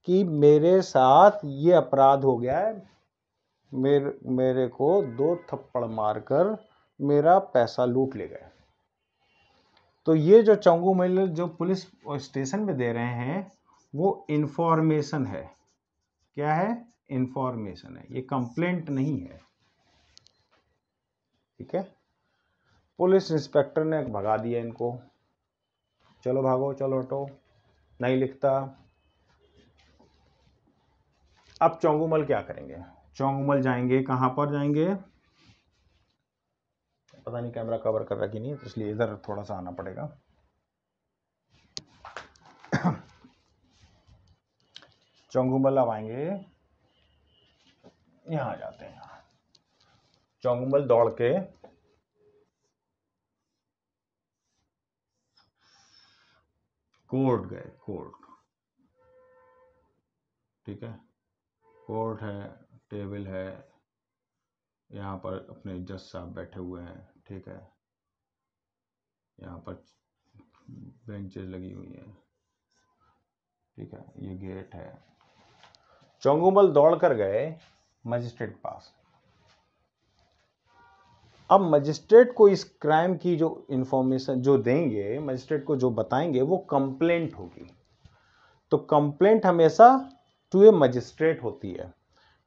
कि मेरे साथ ये अपराध हो गया है, मेरे को 2 थप्पड़ मारकर मेरा पैसा लूट ले गए। तो ये जो चौंगुमल जो पुलिस स्टेशन में दे रहे हैं वो इंफॉर्मेशन है। क्या है? इंफॉर्मेशन है, ये कंप्लेंट नहीं है, ठीक है। पुलिस इंस्पेक्टर ने भगा दिया इनको, चलो भागो, चलो हटो, नहीं लिखता। अब चौंगुमल क्या करेंगे? चौंगुमल जाएंगे, कहां पर जाएंगे? पता नहीं कैमरा कवर कर रहा कि नहीं, तो इसलिए इधर थोड़ा सा आना पड़ेगा। चोंगुमल अब आएंगे, यहाँ आ जाते हैं। चोंगुमल दौड़ के कोर्ट गए, कोर्ट, ठीक है, कोर्ट है, टेबल है, यहाँ पर अपने जज साहब बैठे हुए हैं, ठीक है, यहाँ पर बेंचेस लगी हुई हैं, ठीक है, ये गेट है। चोंगुमल दौड़ कर गए मजिस्ट्रेट पास। अब मजिस्ट्रेट को इस क्राइम की जो इंफॉर्मेशन जो देंगे, मजिस्ट्रेट को जो बताएंगे वो कंप्लेंट होगी। तो कंप्लेंट हमेशा टू ए मजिस्ट्रेट होती है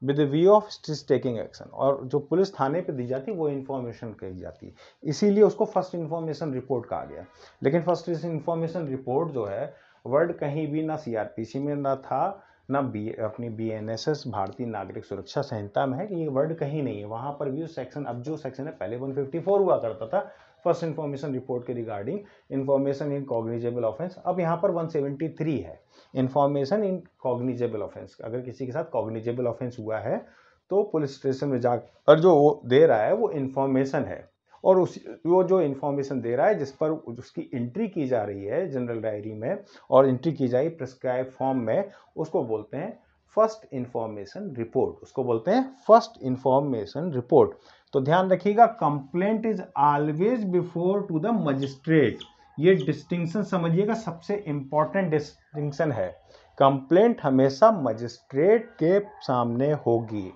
with view of taking action, और जो पुलिस थाने पे दी जाती है वो इन्फॉर्मेशन कही जाती है, इसीलिए उसको फर्स्ट इन्फॉर्मेशन रिपोर्ट कहा गया। लेकिन फर्स्ट इन्फॉर्मेशन रिपोर्ट जो है वर्ड कहीं भी ना सीआरपीसी में ना था, ना अपनी बीएनएसएस भारतीय नागरिक सुरक्षा संहिता में है, कि ये वर्ड कहीं नहीं है। वहां पर भी सेक्शन, अब जो सेक्शन है पहले 154 हुआ करता था फर्स्ट इन्फॉर्मेशन रिपोर्ट के regarding information in cognizable offence, अब यहाँ पर 173 है इन्फॉर्मेशन इन कॉग्निजेबल ऑफेंस। अगर किसी के साथ कॉग्निजेबल ऑफेंस हुआ है तो पुलिस स्टेशन में जाकर जो वो दे रहा है वो इन्फॉर्मेशन है, और वो जो इन्फॉर्मेशन दे रहा है जिस पर उसकी एंट्री की जा रही है जनरल डायरी में और एंट्री की जाए प्रिस्क्राइब फॉर्म में, उसको बोलते हैं फर्स्ट इन्फॉर्मेशन रिपोर्ट, उसको बोलते हैं फर्स्ट इन्फॉर्मेशन रिपोर्ट। तो ध्यान रखिएगा, complaint is always before to the magistrate, ये डिस्टिंक्शन समझिएगा, सबसे इंपॉर्टेंट डिस्टिंक्शन है। कंप्लेंट हमेशा मजिस्ट्रेट के सामने होगी।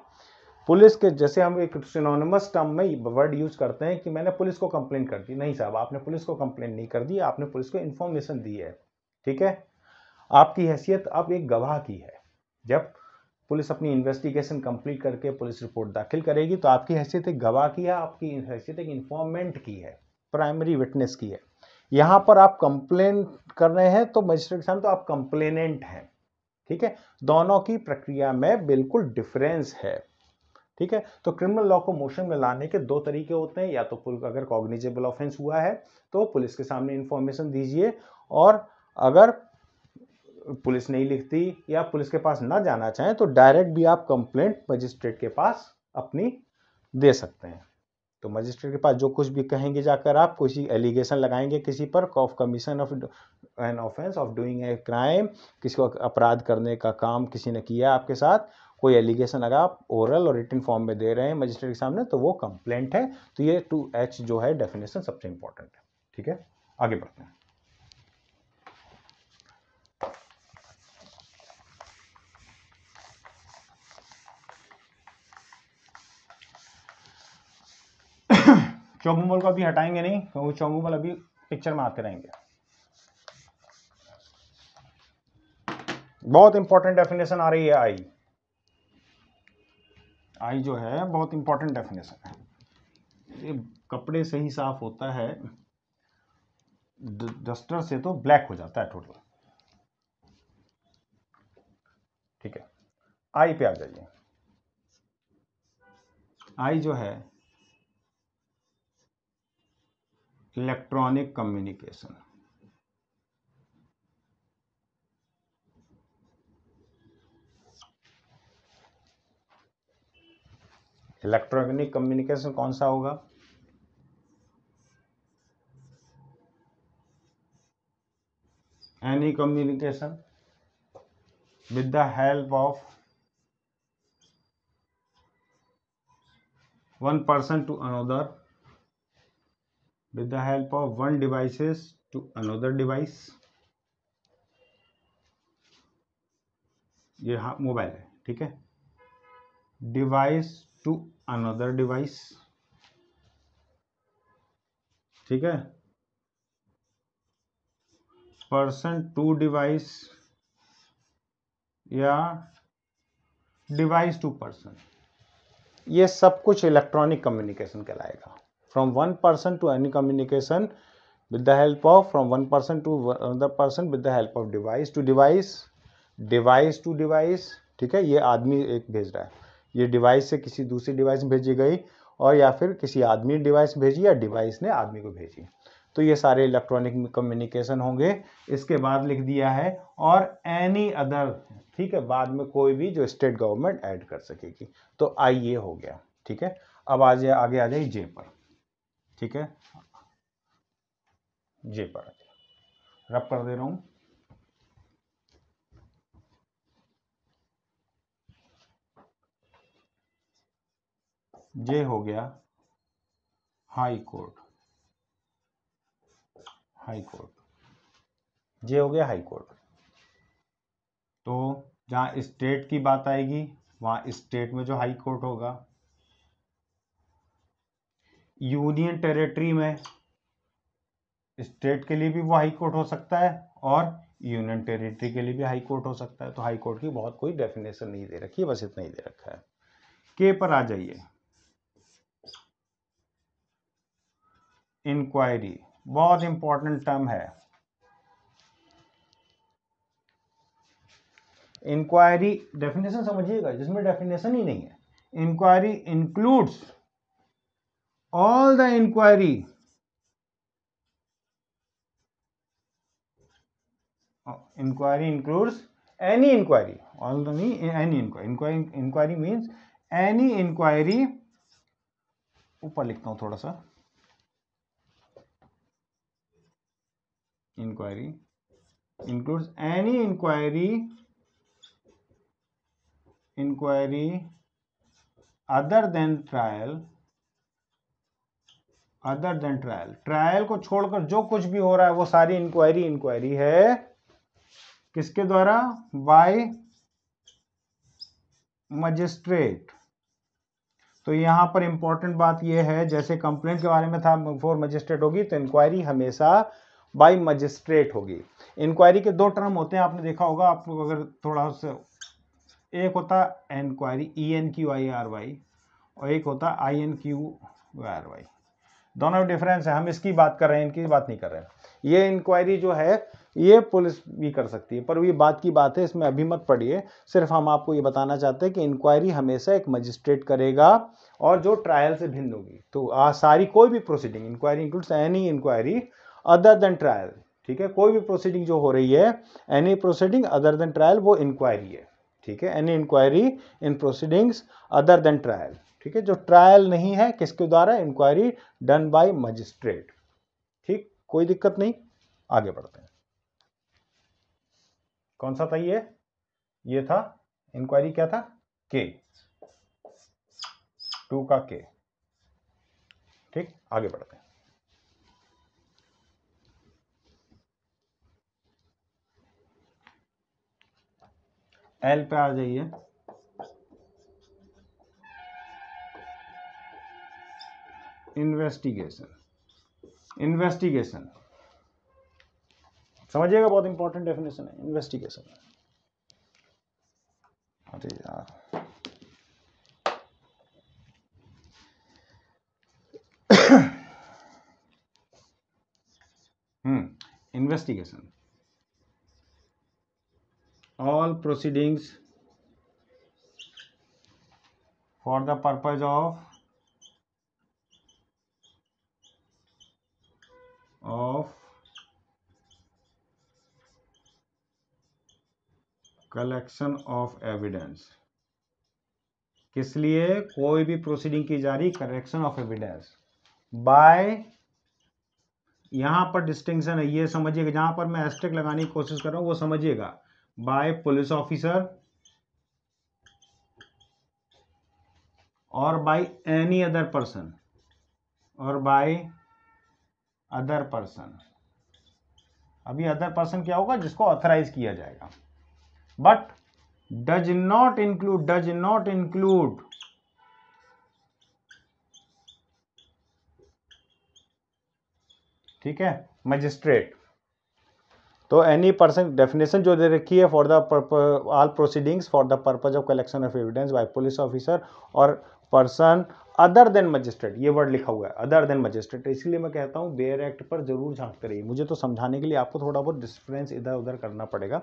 पुलिस के, जैसे हम एक सिनोनिमस टर्म में वर्ड यूज करते हैं कि मैंने पुलिस को कंप्लेंट कर दी, नहीं साहब, आपने पुलिस को कंप्लेंट नहीं कर दी, आपने पुलिस को इंफॉर्मेशन दी है, ठीक है। आपकी हैसियत अब एक गवाह की है। जब पुलिस अपनी इन्वेस्टिगेशन कंप्लीट करके पुलिस रिपोर्ट दाखिल करेगी तो आपकी हैसियत एक गवाह की है, आपकी हैसियत एक इन्फॉर्मेंट की है, प्राइमरी विटनेस की है। यहां पर आप कंप्लेन कर रहे हैं तो मजिस्ट्रेट के सामने तो आप कंप्लेनेंट हैं, ठीक है। दोनों की प्रक्रिया में बिल्कुल डिफरेंस है, ठीक है। तो क्रिमिनल लॉ को मोशन में लाने के दो तरीके होते हैं, या तो अगर कॉग्निजेबल ऑफेंस हुआ है तो पुलिस के सामने इंफॉर्मेशन दीजिए, और अगर पुलिस नहीं लिखती या पुलिस के पास ना जाना चाहें तो डायरेक्ट भी आप कंप्लेंट मजिस्ट्रेट के पास अपनी दे सकते हैं। तो मजिस्ट्रेट के पास जो कुछ भी कहेंगे जाकर, आप कोई एलिगेशन लगाएंगे किसी पर of commission of an offence of doing a crime, किसी को अपराध करने का काम किसी ने किया आपके साथ, कोई एलिगेशन अगर आप ओरल और रिटन फॉर्म में दे रहे हैं मजिस्ट्रेट के सामने तो वो कंप्लेंट है। तो ये 2H जो है डेफिनेशन सबसे इंपॉर्टेंट है, ठीक है। आगे बढ़ते हैं। चोंगुमल को अभी हटाएंगे नहीं, क्योंकि चोंगुमल अभी पिक्चर में आते रहेंगे। बहुत इंपॉर्टेंट डेफिनेशन आ रही है, आई जो है बहुत इंपॉर्टेंट डेफिनेशन है। ये कपड़े से ही साफ होता है, डस्टर से तो ब्लैक हो जाता है टोटल, ठीक है। आई पे आ जाइए। आई जो है इलेक्ट्रॉनिक कम्युनिकेशन, इलेक्ट्रॉनिक कम्युनिकेशन कौन सा होगा? Any communication with the help of one person to another, with the help of one devices to another device। ये हाँ मोबाइल है, ठीक है। डिवाइस टू अनदर डिवाइस, ठीक है। पर्सन टू डिवाइस या डिवाइस टू पर्सन, ये सब कुछ इलेक्ट्रॉनिक कम्युनिकेशन कहलाएगा। From one person to any communication with the help of, from one person to another person with the help of device to device, device to device, ठीक है। ये आदमी एक भेज रहा है, ये डिवाइस से किसी दूसरी डिवाइस में भेजी गई, और या फिर किसी आदमी ने डिवाइस भेजी या डिवाइस ने आदमी को भेजी। तो ये सारे इलेक्ट्रॉनिक कम्युनिकेशन होंगे। इसके बाद लिख दिया है और एनी अदर, ठीक है, बाद में कोई भी जो स्टेट गवर्नमेंट ऐड कर सकेगी। तो आई ये हो गया, ठीक है। अब आगे आ जाइए जे पर, ठीक है, जे पर रब कर दे रहा हूं। जे हो गया हाई कोर्ट, हाई कोर्ट, जे हो गया हाई कोर्ट। तो जहां स्टेट की बात आएगी वहां स्टेट में जो हाई कोर्ट होगा, यूनियन टेरिटरी में स्टेट के लिए भी वो हाई कोर्ट हो सकता है और यूनियन टेरिटरी के लिए भी हाई कोर्ट हो सकता है। तो हाई कोर्ट की बहुत कोई डेफिनेशन नहीं दे रखी है, बस इतना ही दे रखा है। के पर आ जाइए, इंक्वायरी, बहुत इंपॉर्टेंट टर्म है। इंक्वायरी डेफिनेशन समझिएगा, जिसमें डेफिनेशन ही नहीं है। Inquiry includes all the inquiry, inquiry includes any inquiry, all the नहीं, any inquiry. Inquiry means any inquiry, ऊपर लिखता हूं थोड़ा सा, inquiry includes any inquiry other than trial, other than trial, trial को छोड़कर जो कुछ भी हो रहा है वो सारी इंक्वायरी है। किसके द्वारा? By magistrate. तो यहां पर इंपॉर्टेंट बात यह है, जैसे कंप्लेंट के बारे में था बिफोर मजिस्ट्रेट होगी, तो इंक्वायरी हमेशा बाय मजिस्ट्रेट होगी। इंक्वायरी के दो टर्म होते हैं, आपने देखा होगा, आपको अगर थोड़ा सा, एक होता है इंक्वायरी ENQUIRY और एक होता है INQUIRY। दोनों डिफरेंस है, हम इसकी बात कर रहे हैं, इनकी बात नहीं कर रहे हैं। ये इंक्वायरी जो है ये पुलिस भी कर सकती है, पर ये बात की बात है, इसमें अभी मत पढ़िए। सिर्फ हम आपको ये बताना चाहते हैं कि इंक्वायरी हमेशा एक मजिस्ट्रेट करेगा और जो ट्रायल से भिन्न होगी। तो सारी कोई भी proceeding, inquiry includes any inquiry other than trial, ठीक है। कोई भी प्रोसीडिंग जो हो रही है, any proceeding other than trial, वो इंक्वायरी है, ठीक है। Any inquiry in proceedings other than trial, ठीक है। जो ट्रायल नहीं है, किसके द्वारा? इंक्वायरी डन बाय मजिस्ट्रेट, ठीक, कोई दिक्कत नहीं। आगे बढ़ते हैं। कौन सा था ये था इंक्वायरी, क्या था? के, 2 का के, ठीक। आगे बढ़ते हैं। एल पे आ जाइए, इन्वेस्टिगेशन। इन्वेस्टिगेशन समझिएगा, बहुत इंपॉर्टेंट डेफिनेशन है इन्वेस्टिगेशन। अरे यार, investigation, all proceedings for the purpose of collection of evidence। किस लिए कोई भी प्रोसीडिंग की जा रही? कलेक्शन ऑफ एविडेंस बाय, यहां पर डिस्टिंक्शन है, ये समझिएगा। जहां पर मैं एस्टेरिक लगाने की कोशिश कर रहा हूं वो समझिएगा। बाय पुलिस ऑफिसर और बाय एनी अदर पर्सन, और बाय अदर पर्सन। अभी अदर पर्सन क्या होगा? जिसको ऑथराइज किया जाएगा। बट डज नॉट इंक्लूड ठीक है, मजिस्ट्रेट। तो एनी पर्सन, डेफिनेशन जो दे रखी है, for the all proceedings for the purpose of collection of evidence bye police officer और पर्सन अदर देन मजिस्ट्रेट, ये वर्ड लिखा हुआ है अदर देन मजिस्ट्रेट। इसलिए मैं कहता हूं बेयर एक्ट पर जरूर झांकते रहिए। मुझे तो समझाने के लिए आपको थोड़ा बहुत डिफरेंस इधर उधर करना पड़ेगा,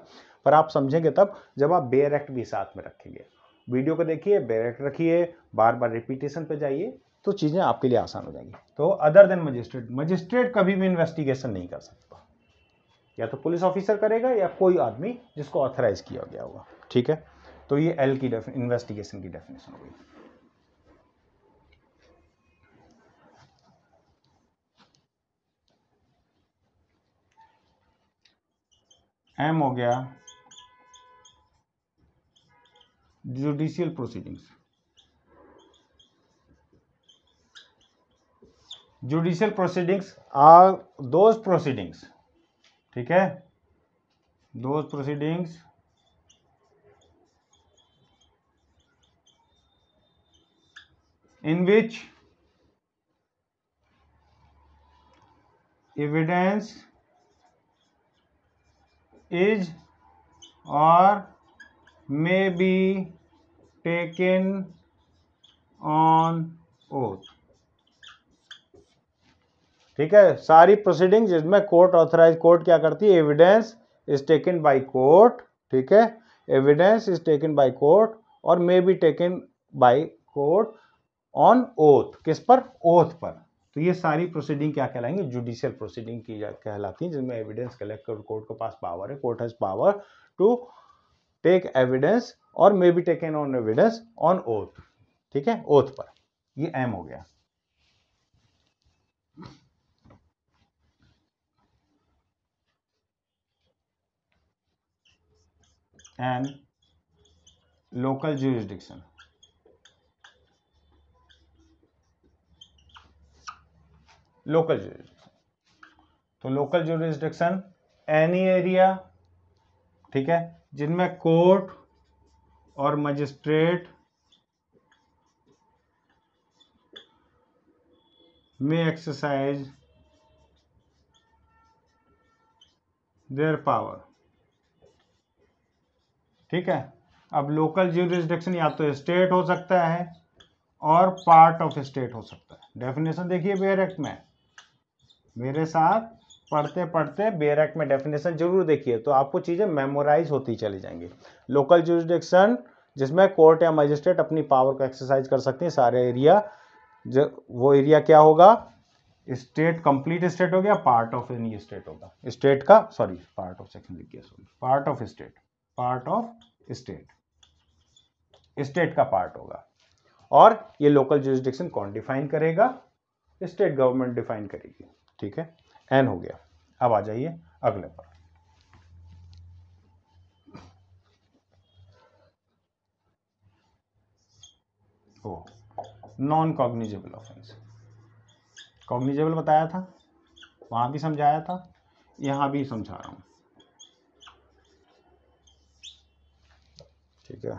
पर आप समझेंगे तब जब आप बेयर एक्ट भी साथ में रखेंगे। वीडियो को देखिए, बेयर एक्ट रखिए, बार बार रिपीटेशन पे जाइए, तो चीजें आपके लिए आसान हो जाएंगी। तो अदर देन मजिस्ट्रेट, मजिस्ट्रेट कभी भी इन्वेस्टिगेशन नहीं कर सकता, या तो पुलिस ऑफिसर करेगा या कोई आदमी जिसको ऑथराइज किया गया होगा। ठीक है, तो ये एल की इन्वेस्टिगेशन की डेफिनेशन हो गई। एम हो गया judicial proceedings. Judicial proceedings are those proceedings, ठीक है, those proceedings in which evidence is or may be taken on oath। ठीक है, सारी प्रोसीडिंग जिसमें कोर्ट ऑथराइज, कोर्ट क्या करती है, evidence is taken by court, ठीक है, evidence is taken by court और may be taken by court on oath, किस पर, ओथ पर। तो ये सारी प्रोसीडिंग क्या कहलाएंगे, जुडिशियल प्रोसीडिंग की कहलाती है, जिसमें एविडेंस कलेक्ट कर, कोर्ट के पास पावर है, court has power to take evidence और may be taken on evidence on oath, ठीक है, ओथ पर। ये एम हो गया। And local jurisdiction, local jurisdiction, तो लोकल ज्यूरिसडिक्शन एनी एरिया, ठीक है, जिनमें कोर्ट और मजिस्ट्रेट में एक्सरसाइज देयर पावर। ठीक है, अब लोकल ज्यूरिसडिक्शन या तो स्टेट हो सकता है और पार्ट ऑफ स्टेट हो सकता है। डेफिनेशन देखिए बेयर एक्ट में, मेरे साथ पढ़ते पढ़ते बेयर एक्ट में डेफिनेशन जरूर देखिए, तो आपको चीजें मेमोराइज होती चली जाएंगी। लोकल ज्यूरिसडिक्शन जिसमें कोर्ट या मजिस्ट्रेट अपनी पावर को एक्सरसाइज कर सकते हैं सारे एरिया, वो एरिया क्या होगा, स्टेट, कंप्लीट स्टेट हो गया, पार्ट ऑफ एनी स्टेट होगा, स्टेट का, सॉरी पार्ट ऑफ सेक्शन लिख गया, sorry, part of state, part of state, state का पार्ट होगा। और ये लोकल ज्यूरिसडिक्शन कौन डिफाइन करेगा, स्टेट गवर्नमेंट डिफाइन करेगी। ठीक है, एन हो गया। अब आ जाइए अगले पर। ओ, नॉन कॉग्निजेबल ऑफेंस, कॉग्निजेबल बताया था, वहां भी समझाया था, यहां भी समझा रहा हूं। ठीक है,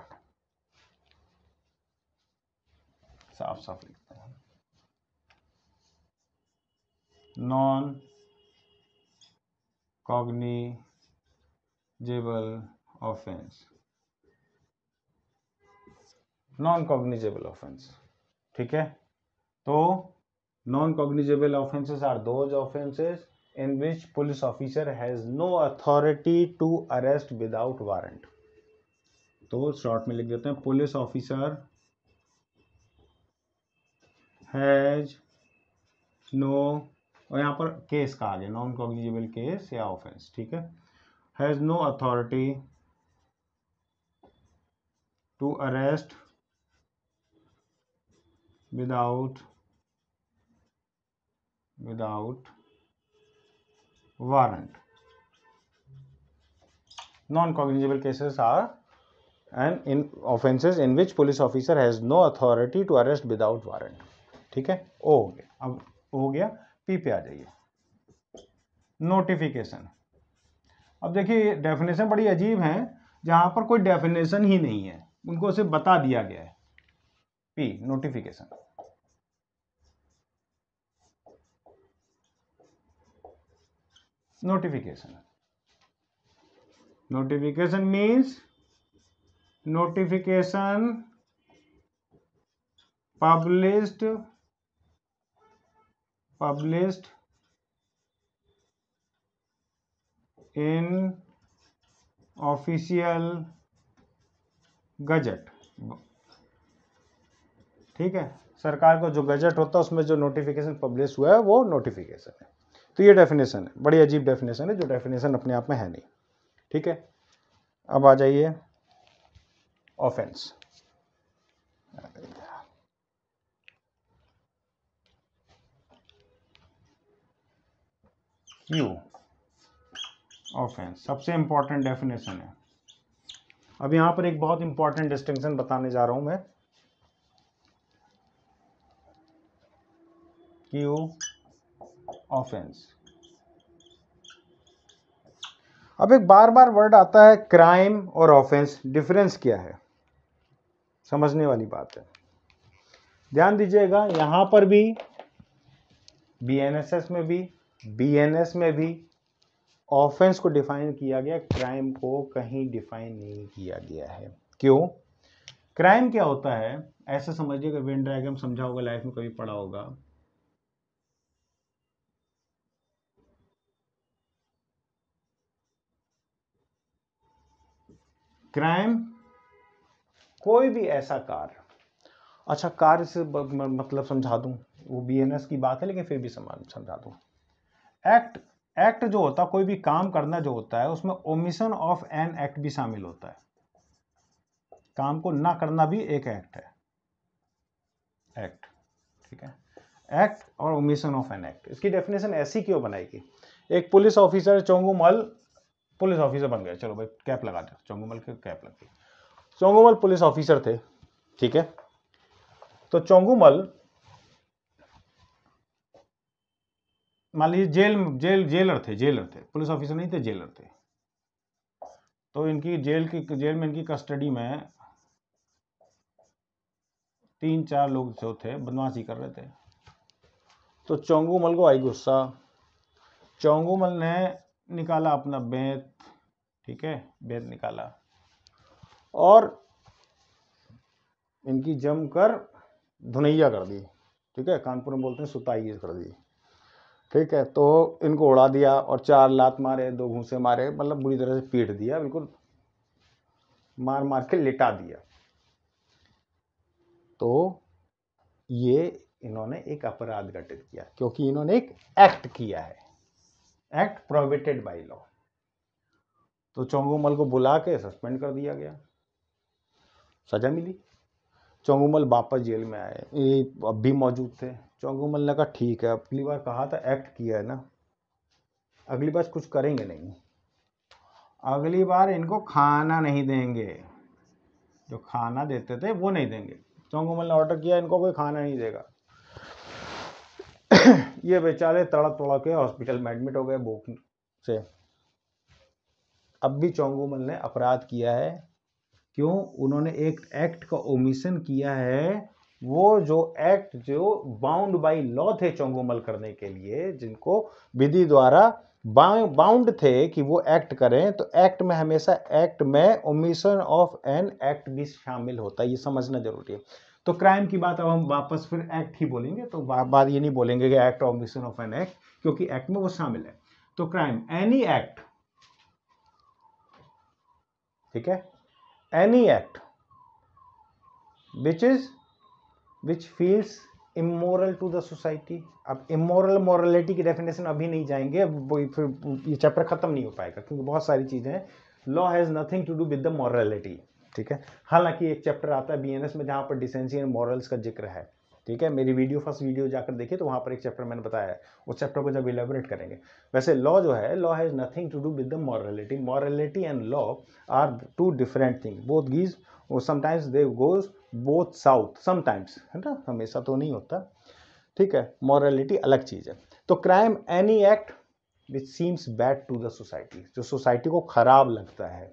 साफ साफ लिखते हैं, non cognizable offence, non cognizable offence. ठीक है, तो non cognizable offences are those offences in which police officer has no authority to arrest without warrant। तो शॉर्ट में लिख देते हैं, पुलिस ऑफिसर हैज नो, और यहाँ पर केस का आगे नॉन कॉग्निजेबल केस या ऑफेंस, ठीक है, has no authority to arrest without warrant। Non-cognizable cases are and in offenses in which police officer has no authority to arrest without warrant। ठीक है, ओ हो गया। अब हो गया, पी पे आ जाइए, नोटिफिकेशन। अब देखिए डेफिनेशन बड़ी अजीब है, जहां पर कोई डेफिनेशन ही नहीं है, उनको सिर्फ बता दिया गया है। P, notification. Notification means notification published in official gazette। ठीक है, सरकार का जो गजट होता है उसमें जो नोटिफिकेशन पब्लिश हुआ है वो नोटिफिकेशन है। तो ये डेफिनेशन है, बड़ी अजीब डेफिनेशन है, जो डेफिनेशन अपने आप में है नहीं। ठीक है, अब आ जाइए ऑफेंस। क्यू ऑफेंस सबसे इंपॉर्टेंट डेफिनेशन है। अब यहां पर एक बहुत इंपॉर्टेंट डिस्टिंक्शन बताने जा रहा हूं मैं। Q offence. अब एक बार बार वर्ड आता है क्राइम और ऑफेंस, डिफरेंस क्या है, समझने वाली बात है। ध्यान दीजिएगा, यहां पर भी बीएनएसएस में भी बीएनएस में भी ऑफेंस को डिफाइन किया गया, क्राइम को कहीं डिफाइन नहीं किया गया है। क्यों? क्राइम क्या होता है, ऐसे समझिएगा, वेन डायग्राम समझा होगा, लाइफ में कभी पढ़ा होगा। क्राइम कोई भी ऐसा कार्य, अच्छा कार्य से मतलब समझा दूं, वो बीएनएस की बात है लेकिन फिर भी समझा दूं। एक्ट जो होता है, कोई भी काम करना जो होता है, उसमें ओमिशन ऑफ एन एक्ट भी शामिल होता है। काम को ना करना भी एक एक्ट है, एक्ट। ठीक है, एक्ट और ओमिशन ऑफ एन एक्ट। इसकी डेफिनेशन ऐसी क्यों बनाएगी? एक पुलिस ऑफिसर चोंगुमल पुलिस ऑफिसर बन गया, चलो भाई कैप लगा दे, चोंगुमल की कैप लग गई। चोंगुमल पुलिस ऑफिसर थे, ठीक है। तो चोंगुमल मान लीजिए जेलर थे, पुलिस ऑफिसर नहीं थे, जेलर थे। तो इनकी जेल में इनकी कस्टडी में 3-4 लोग जो थे बदमाशी कर रहे थे। तो चोंगुमल को आई गुस्सा, चोंगुमल ने निकाला अपना बेंत, ठीक है, बेंत निकाला और इनकी जमकर धुनैया कर दी। ठीक है, कानपुर में बोलते हैं सुताई कर दी। ठीक है, तो इनको उड़ा दिया और 4 लात मारे, 2 घूंसे मारे, मतलब बुरी तरह से पीट दिया, बिल्कुल मार मार के लिटा दिया। तो ये इन्होंने एक अपराध घटित किया, क्योंकि इन्होंने एक एक्ट किया है, एक्ट प्रोहिबिटेड बाय लॉ। तो चोंगुमल को बुला के सस्पेंड कर दिया गया, सजा मिली। चोंगुमल वापस जेल में आए, ये अब भी मौजूद थे। चोंगुमल ने कहा ठीक है, अगली बार कहा था एक्ट किया है ना, अगली बार कुछ करेंगे नहीं, अगली बार इनको खाना नहीं देंगे, जो खाना देते थे वो नहीं देंगे। चोंगुमल ने ऑर्डर किया, इनको कोई खाना नहीं देगा। ये बेचारे तड़क तड़क के हॉस्पिटल में एडमिट हो गए भूख से। अब भी चोंगुमल ने अपराध किया है, क्यों? उन्होंने एक एक्ट का ओमिशन किया है। वो जो एक्ट जो बाउंड बाय लॉ थे चोंगुमल करने के लिए, जिनको विधि द्वारा बाउंड थे कि वो एक्ट करें, तो एक्ट में हमेशा एक्ट में ओमिशन ऑफ एन एक्ट भी शामिल होता है, ये समझना जरूरी है। तो क्राइम की बात अब हम वापस फिर एक्ट ही बोलेंगे, तो बात ये नहीं बोलेंगे कि act omission of an act, क्योंकि एक्ट में वो शामिल है। तो क्राइम एनी एक्ट, ठीक है, any act which feels immoral to the society। अब इमोरल मोरलिटी की डेफिनेशन अभी नहीं जाएंगे, फिर ये चैप्टर खत्म नहीं हो पाएगा, क्योंकि बहुत सारी चीजें हैं। Law has nothing to do with the morality, ठीक है। हालांकि एक चैप्टर आता है बीएनएस में जहां पर डिसेंसी एंड मॉरल्स का जिक्र है, ठीक है। मेरी फर्स्ट वीडियो जाकर देखिए, तो वहां पर एक चैप्टर मैंने बताया है, उस चैप्टर को जब इलेबोरेट करेंगे। वैसे लॉ जो है, law has nothing to do with the morality and law are 2 different thing, both gives sometimes they goes both south, sometimes, है ना, हमेशा तो नहीं होता, ठीक है। मॉरलिटी अलग चीज है। तो crime any act which seems bad to the society, जो सोसाइटी को खराब लगता है,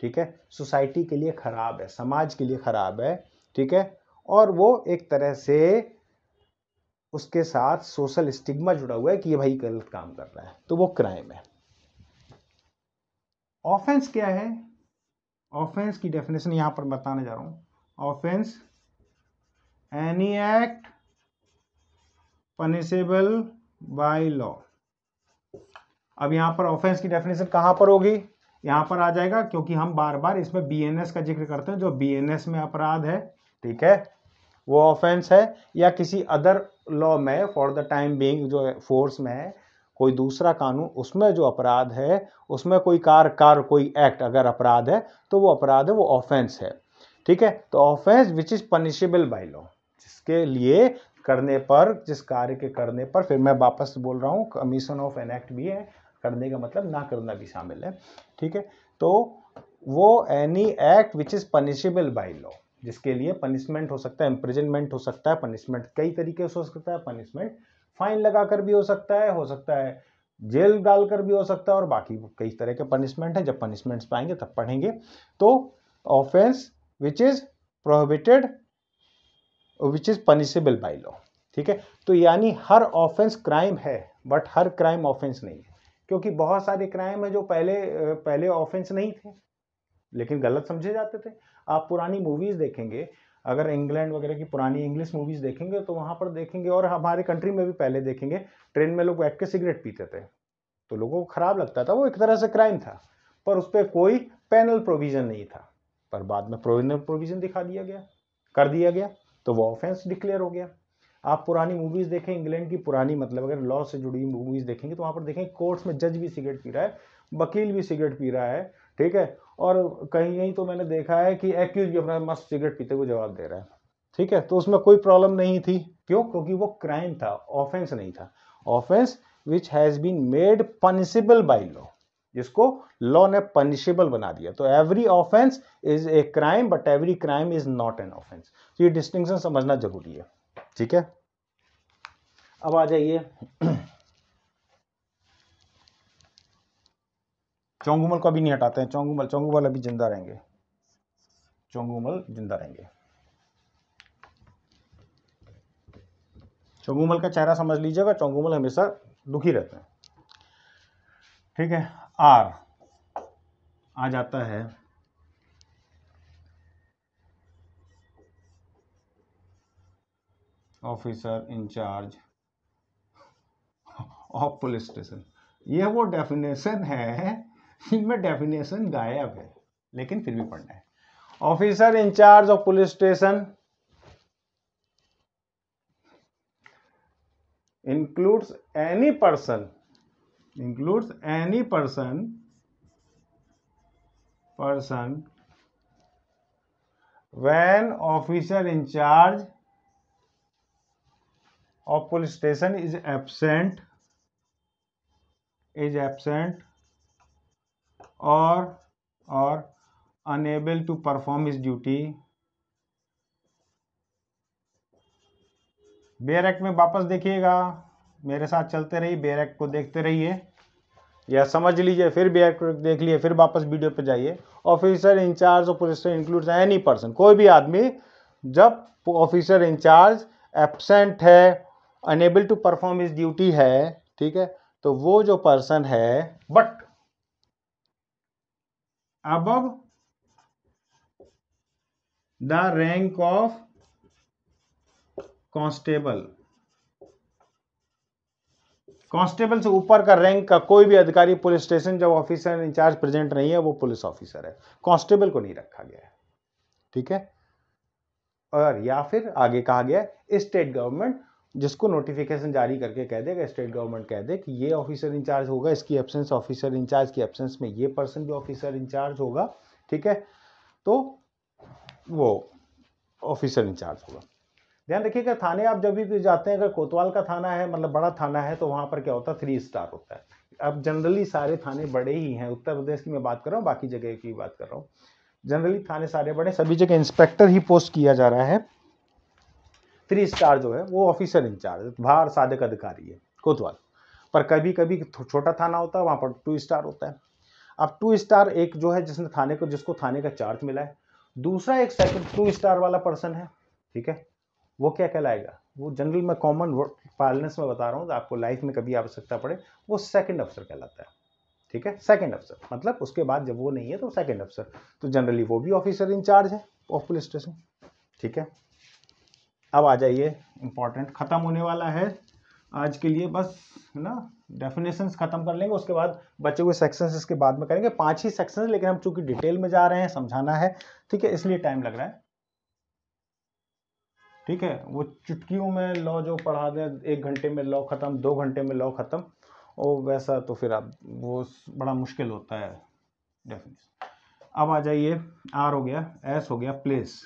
ठीक है, सोसाइटी के लिए खराब है, समाज के लिए खराब है, ठीक है, और वो एक तरह से उसके साथ सोशल स्टिग्मा जुड़ा हुआ है कि ये भाई गलत काम कर रहा है, तो वो क्राइम है। ऑफेंस क्या है? ऑफेंस की डेफिनेशन यहां पर बताने जा रहा हूं। Offence any act punishable by law. अब यहां पर ऑफेंस की डेफिनेशन कहां पर होगी? यहां पर आ जाएगा, क्योंकि हम बार बार इसमें बीएनएस का जिक्र करते हैं, जो बीएनएस में अपराध है, ठीक है, वो ऑफेंस है, या किसी अदर लॉ में फॉर द टाइम बीइंग जो फोर्स में है कोई दूसरा कानून, उसमें जो अपराध है, उसमें कोई कोई एक्ट अगर अपराध है तो वो अपराध है, वो ऑफेंस है। ठीक है, तो offence which is punishable by law, जिसके लिए करने पर, जिस कार्य के करने पर, फिर मैं वापस बोल रहा हूं कमीशन ऑफ एन एक्ट भी है, करने का मतलब ना करना भी शामिल है। ठीक है, तो वो any act which is punishable by law, जिसके लिए पनिशमेंट हो सकता है, इम्प्रिजनमेंट हो सकता है, पनिशमेंट कई तरीके से हो सकता है, पनिशमेंट फाइन लगाकर भी हो सकता है जेल डालकर भी हो सकता है, और बाकी कई तरह के पनिशमेंट है, जब पनिशमेंट्स पाएंगे तब पढ़ेंगे। तो offence which is prohibited which is punishable by law. ठीक है, तो यानी हर ऑफेंस क्राइम है, बट हर क्राइम ऑफेंस नहीं है, क्योंकि बहुत सारे क्राइम है जो पहले ऑफेंस नहीं थे लेकिन गलत समझे जाते थे। आप पुरानी मूवीज देखेंगे, अगर इंग्लैंड वगैरह की पुरानी इंग्लिश मूवीज देखेंगे तो वहां पर देखेंगे, और हमारे कंट्री में भी पहले देखेंगे, ट्रेन में लोग बैठ के सिगरेट पीते थे, तो लोगों को खराब लगता था, वो एक तरह से क्राइम था, पर उस पर कोई पेनल प्रोविजन नहीं था, पर बाद में प्रोविजन दिखा दिया गया, कर दिया गया, तो वो ऑफेंस डिक्लेयर हो गया। आप पुरानी मूवीज देखें, इंग्लैंड की पुरानी, मतलब अगर लॉ से जुड़ी मूवीज देखेंगे तो वहां पर देखेंगे कोर्ट्स में जज भी सिगरेट पी रहा है, वकील भी सिगरेट पी रहा है। ठीक है, और कहीं कहीं तो मैंने देखा है कि एक्यूज भी अपना मस्त सिगरेट पीते हुए जवाब दे रहा है। ठीक है, तो उसमें कोई प्रॉब्लम नहीं थी, क्यों? क्योंकि वो क्राइम था, ऑफेंस नहीं था। Offence which has been made punishable by law, जिसको लॉ ने पनिशेबल बना दिया। तो every offence is a crime, but every crime is not an offence. तो ये डिस्टिंक्शन समझना जरूरी है। ठीक है, अब आ जाइए चोंगुमल को भी नहीं हटाते हैं, चोंगुमल अभी जिंदा रहेंगे, चोंगुमल जिंदा रहेंगे। चोंगुमल का चेहरा समझ लीजिएगा, चोंगुमल हमेशा दुखी रहते हैं। ठीक है, आर आ जाता है officer in-charge of police station. यह वो डेफिनेशन है, इनमें डेफिनेशन गायब है, लेकिन फिर भी पढ़ना है। Officer in-charge of police station includes any person when officer in charge of police station is absent or unable to perform his duty। Bare act में वापस देखिएगा, मेरे साथ चलते रहिए, बेयर एक्ट को देखते रहिए, या समझ लीजिए, फिर बेयर एक्ट देख लिए, फिर वापस वीडियो पे जाइए। Officer in-charge of police includes any person, कोई भी आदमी जब ऑफिसर इंचार्ज एब्सेंट है, unable to perform his duty है, ठीक है, तो वो जो पर्सन है but above the rank of constable से ऊपर का रैंक का कोई भी अधिकारी पुलिस स्टेशन जब ऑफिसर इंचार्ज प्रेजेंट नहीं है, वो पुलिस ऑफिसर है, कांस्टेबल को नहीं रखा गया है। ठीक है, और या फिर आगे कहा गया स्टेट गवर्नमेंट जिसको नोटिफिकेशन जारी करके कह देगा, स्टेट गवर्नमेंट कह दे कि ये ऑफिसर इंचार्ज होगा, इसकी एब्सेंस, ऑफिसर इंचार्ज की एब्सेंस में ये पर्सन भी ऑफिसर इंचार्ज होगा। ठीक है, तो वो ऑफिसर इंचार्ज होगा। ध्यान रखिएगा, थाने आप जब भी जाते हैं, अगर कोतवाल का थाना है, मतलब बड़ा थाना है, तो वहां पर क्या होता है, 3 स्टार होता है। अब जनरली सारे थाने बड़े ही हैं, उत्तर प्रदेश की मैं बात कर रहा हूँ, बाकी जगह की बात कर रहा हूँ, जनरली थाने सारे बड़े, सभी जगह इंस्पेक्टर ही पोस्ट किया जा रहा है। 3 स्टार जो है वो ऑफिसर इंचार्ज, बाहर साधक अधिकारी है कोतवाल, पर कभी कभी छोटा थाना होता है, वहां पर 2 स्टार होता है। अब 2 स्टार एक जो है जिसने थाने को, जिसको थाने का चार्ज मिला है, दूसरा एक सेकंड 2 स्टार वाला पर्सन है। ठीक है, वो क्या कहलाएगा, वो जनरल में कॉमन पार्लेंस में बता रहा हूँ, तो आपको लाइफ में कभी आवश्यकता पड़े, वो सेकंड अफसर कहलाता है। ठीक है, सेकंड अफसर मतलब उसके बाद जब वो नहीं है तो सेकंड अफसर, तो जनरली वो भी ऑफिसर इंचार्ज है ऑफ पुलिस स्टेशन। ठीक है, अब आ जाइए, इंपॉर्टेंट खत्म होने वाला है आज के लिए, बस है ना, डेफिनेशंस खत्म कर लेंगे, उसके बाद बचे हुए सेक्शंस इसके बाद में करेंगे। 5 ही सेक्शन, लेकिन हम चूंकि डिटेल में जा रहे हैं, समझाना है, ठीक है, इसलिए टाइम लग रहा है। ठीक है, वो चुटकियों में लॉ जो पढ़ा दे, 1 घंटे में लॉ खत्म, 2 घंटे में लॉ खत्म, और वैसा तो फिर आप वो बड़ा मुश्किल होता है डेफिनेशन। अब आ जाइए, आर हो गया, एस हो गया, प्लेस।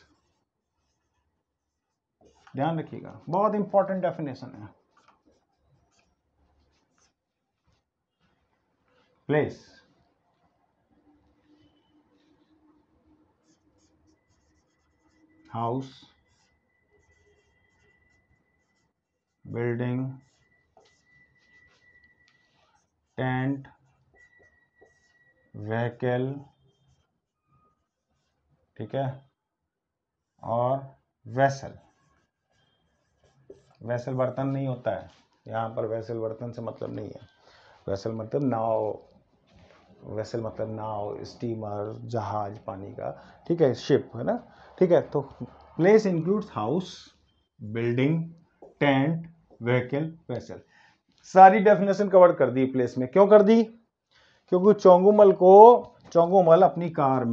ध्यान रखिएगा, बहुत इंपॉर्टेंट डेफिनेशन है। Place, house, building, tent, vehicle, ठीक है, और वेसल। वेसल बर्तन नहीं होता है यहाँ पर, वेसल बर्तन से मतलब नहीं है। वेसल मतलब नाव, वेसल मतलब नाव, स्टीमर, जहाज पानी का, ठीक है, शिप है ना, ठीक है। तो place includes house, building, tent, vehicle, vessel. सारी डेफिनेशन कवर कर दी प्लेस में। क्यों कर दी? क्योंकि चोंगुमल अपनी कार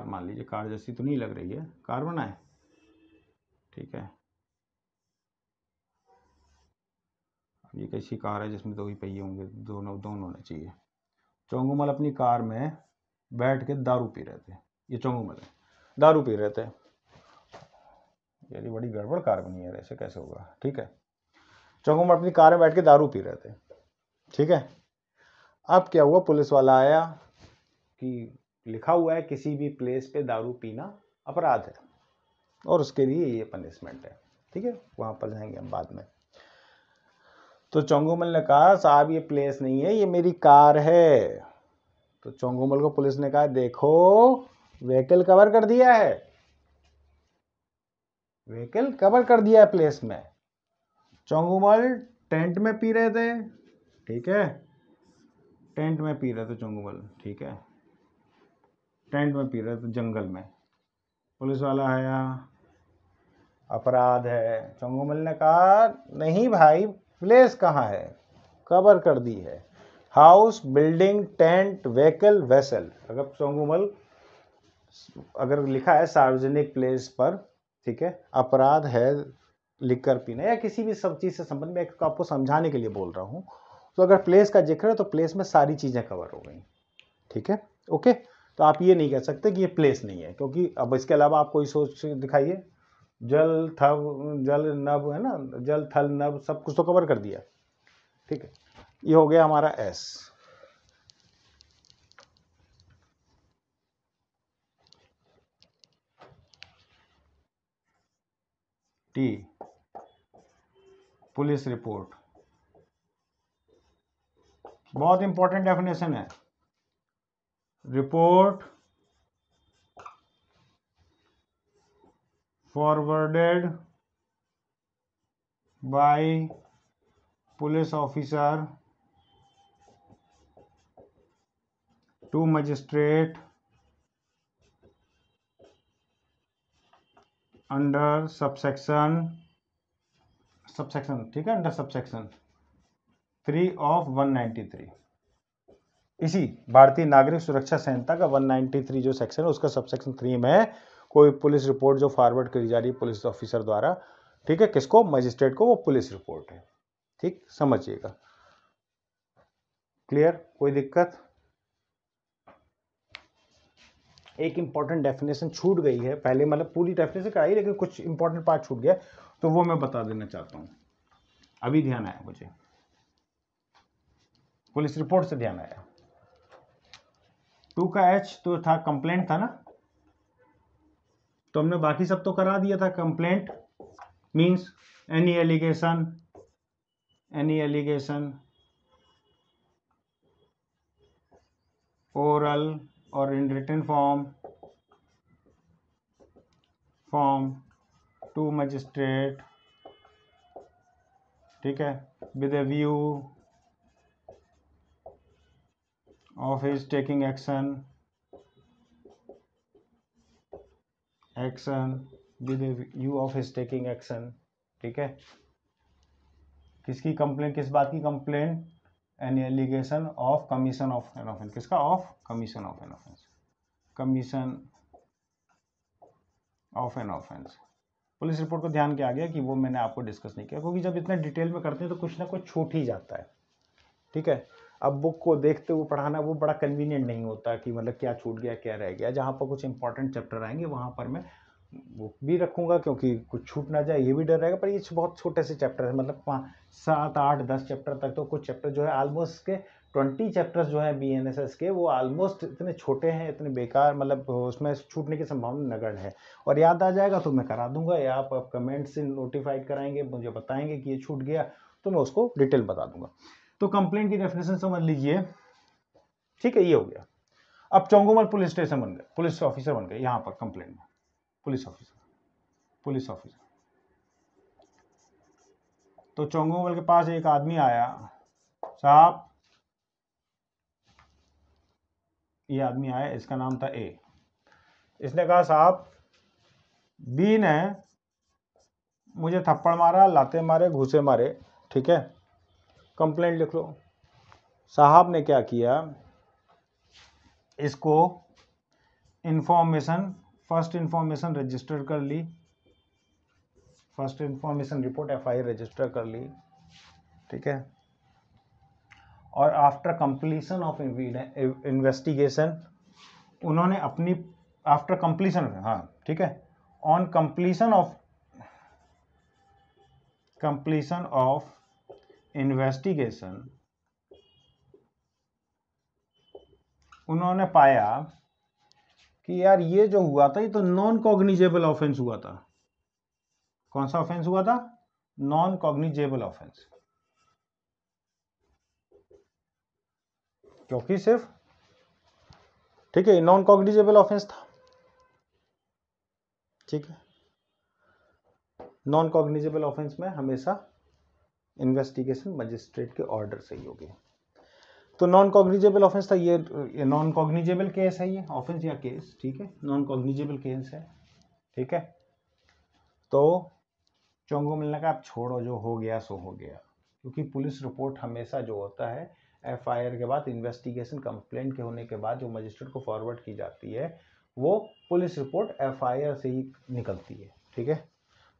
मान लीजिए, कार जैसी तो नहीं लग रही है, कार बनाए, ठीक है। ये कैसी कार है जिसमें 2 ही पहिए होंगे, दोनों होने चाहिए। चोंगुमल अपनी कार में बैठ के दारू पी रहे थे, ये चोंगुमल है, दारू पी रहे थे। यानी बड़ी गड़बड़ कार बनी है, ऐसे कैसे होगा, ठीक है। चोंगुमल अपनी कार में बैठ के दारू पी रहे थे, ठीक है। अब क्या हुआ, पुलिस वाला आया कि लिखा हुआ है किसी भी प्लेस पे दारू पीना अपराध है और उसके लिए ये पनिशमेंट है, ठीक है। वहां पर जाएंगे हम बाद में। तो चोंगुमल ने कहा साहब ये प्लेस नहीं है, ये मेरी कार है। तो चोंगुमल को पुलिस ने कहा देखो व्हीकल कवर कर दिया है, व्हीकल कवर कर दिया है प्लेस में। चोंगुमल टेंट में पी रहे थे, ठीक है, टेंट में पी रहे थे चोंगुमल, ठीक है, टेंट में पी रहे थे जंगल में। पुलिस वाला आया, अपराध है। चोंगुमल ने कहा नहीं भाई, प्लेस कहाँ है, कवर कर दी है, house, building, tent, vehicle, vessel. अगर लिखा है सार्वजनिक प्लेस पर, ठीक है, अपराध है लिखकर पीना या किसी भी सब चीज से संबंध में, आपको समझाने के लिए बोल रहा हूं। तो अगर प्लेस का जिक्र है तो प्लेस में सारी चीजें कवर हो गई, ठीक है, ओके। तो आप ये नहीं कह सकते कि ये प्लेस नहीं है, क्योंकि अब इसके अलावा आप कोई सोच दिखाइए, जल नभ है ना, जल थल नभ सब कुछ तो कवर कर दिया, ठीक है। ये हो गया हमारा एस। टी, पुलिस रिपोर्ट, बहुत इंपॉर्टेंट डेफिनेशन है। Report forwarded by police officer to magistrate under subsection, ठीक है, अंडर सबसेक्शन 3 ऑफ 193। इसी भारतीय नागरिक सुरक्षा संहिता का 193 जो सेक्शन है उसका सबसेक्शन 3 में कोई पुलिस रिपोर्ट जो फॉरवर्ड करी जा रही है पुलिस ऑफिसर द्वारा, ठीक है, किसको, मजिस्ट्रेट को, वो पुलिस रिपोर्ट है, ठीक, समझिएगा। क्लियर, कोई दिक्कत? एक इंपॉर्टेंट डेफिनेशन छूट गई है, पहले मतलब पूरी डेफिनेशन कराई लेकिन कुछ इंपॉर्टेंट पार्ट छूट गया, तो वो मैं बता देना चाहता हूं, अभी ध्यान आया मुझे, पुलिस रिपोर्ट से ध्यान आया। 2 का एच तो था, कंप्लेंट था ना, तो हमने बाकी सब तो करा दिया था। Complaint means any allegation oral और in written form to magistrate, ठीक है, with a view of his taking action with a view of his taking action, ठीक है। किसकी कंप्लेंट, किस बात की complaint, an allegation of commission of an offence, किसका? Of commission of an offence, commission of an offence. Police report को ध्यान क्या आ गया कि वो मैंने आपको डिस्कस नहीं किया, क्योंकि जब इतना डिटेल में करते हैं तो कुछ ना कुछ छूट ही जाता है, ठीक है। अब बुक को देखते हुए पढ़ाना वो बड़ा कन्वीनियंट नहीं होता कि मतलब क्या छूट गया क्या रह गया। जहाँ पर कुछ इंपॉर्टेंट चैप्टर आएंगे वहाँ पर मैं बुक भी रखूँगा, क्योंकि कुछ छूट ना जाए ये भी डर रहेगा। पर ये बहुत छोटे से चैप्टर है, मतलब 5, 7, 8, 10 चैप्टर तक। तो कुछ चैप्टर जो है ऑलमोस्ट के 20 चैप्टर्स जो है BNSS के, वो ऑलमोस्ट इतने छोटे हैं, इतने बेकार, मतलब उसमें छूटने की संभावना नगण्य है। और याद आ जाएगा तो मैं करा दूंगा, या आप कमेंट से नोटिफाइड कराएंगे, मुझे बताएंगे कि ये छूट गया तो मैं उसको डिटेल बता दूंगा। तो कंप्लेंट की डेफिनेशन समझ लीजिए, ठीक है, ये हो गया। अब चोंगुमल पुलिस स्टेशन बन गए, पुलिस ऑफिसर बन गए यहाँ पर कंप्लेंट में, पुलिस ऑफिसर। तो चोंगुमल के पास एक आदमी आया, साहब, ये आदमी आया, इसका नाम था ए। इसने कहा साहब बी ने मुझे थप्पड़ मारा, लाते मारे, घूसे मारे, ठीक है, कंप्लेंट लिख लो। साहब ने क्या किया, इसको इंफॉर्मेशन, फर्स्ट इंफॉर्मेशन रजिस्टर कर ली, first information report FIR register कर ली, ठीक है। और आफ्टर कंप्लीशन ऑफ इन्वेस्टिगेशन उन्होंने अपनी, आफ्टर कंप्लीशन, हाँ ठीक है, ऑन कंप्लीशन ऑफ इन्वेस्टिगेशन उन्होंने पाया कि यार ये जो हुआ था ये तो नॉन कॉग्निजेबल ऑफेंस हुआ था। कौन सा ऑफेंस हुआ था? नॉन कॉग्निजेबल ऑफेंस, क्योंकि सिर्फ, ठीक है, नॉन कॉग्निजेबल ऑफेंस था, ठीक है। नॉन कॉग्निजेबल ऑफेंस में हमेशा इन्वेस्टिगेशन मजिस्ट्रेट के ऑर्डर से ही होगी। तो नॉन कॉग्निजेबल ऑफेंस था, ये नॉन कॉग्निजेबल केस है, ये ऑफेंस या केस, ठीक है, नॉन कॉग्निजेबल केस है, ठीक है। तो चोंगुमल ने कहा अब छोड़ो, जो हो गया सो हो गया, क्योंकि पुलिस रिपोर्ट हमेशा जो होता है FIR के बाद, इन्वेस्टिगेशन कंप्लेंट के होने के बाद जो मजिस्ट्रेट को फॉरवर्ड की जाती है वो पुलिस रिपोर्ट FIR से ही निकलती है, ठीक है।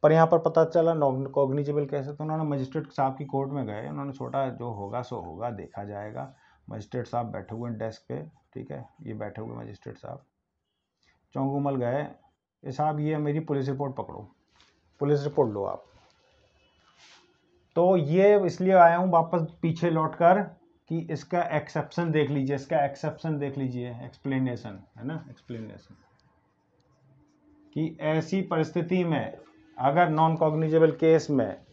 पर यहाँ पर पता चला नॉन कॉग्निजेबल कैसे, तो उन्होंने मजिस्ट्रेट साहब की कोर्ट में गए, उन्होंने छोटा जो होगा सो होगा, देखा जाएगा। मजिस्ट्रेट साहब बैठे हुए डेस्क पे, ठीक है, ये बैठे हुए मजिस्ट्रेट साहब। चोंगुमल गए, साहब ये मेरी पुलिस रिपोर्ट पकड़ो, पुलिस रिपोर्ट लो आप। तो ये इसलिए आया हूँ वापस पीछे लौटकर कि इसका एक्सेप्शन देख लीजिए, इसका एक्सेप्शन देख लीजिए, एक्सप्लेनेशन है ना, एक्सप्लेनेशन, कि ऐसी परिस्थिति में अगर नॉन कॉग्निजेबल केस में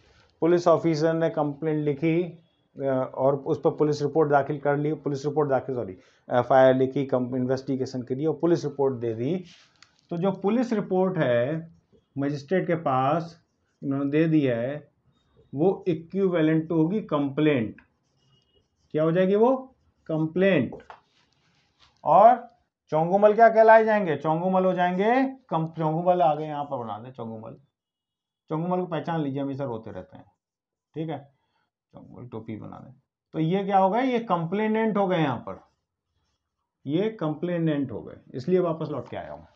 पुलिस ऑफिसर ने कंप्लेंट लिखी और उस पर पुलिस रिपोर्ट दाखिल कर ली, FIR लिखी, इन्वेस्टिगेशन के लिए और पुलिस रिपोर्ट दे दी, तो जो पुलिस रिपोर्ट है मजिस्ट्रेट के पास इन्होंने दे दी है वो इक्विवेलेंट होगी कंप्लेंट। क्या हो जाएगी वो? कंप्लेंट। और चोंगुमल क्या कहलाए जाएंगे? चोंगुमल हो जाएंगे, चोंगुमल आ गए, यहाँ पर बना दें चोंगुमल को पहचान लीजिए, हमेशा रोते रहते हैं, ठीक है, चोंगुमल टोपी बना दें। तो ये क्या हो गए? ये कंप्लेनेंट हो गए, यहाँ पर ये कंप्लेनेंट हो गए, इसलिए वापस लौट के आया हूँ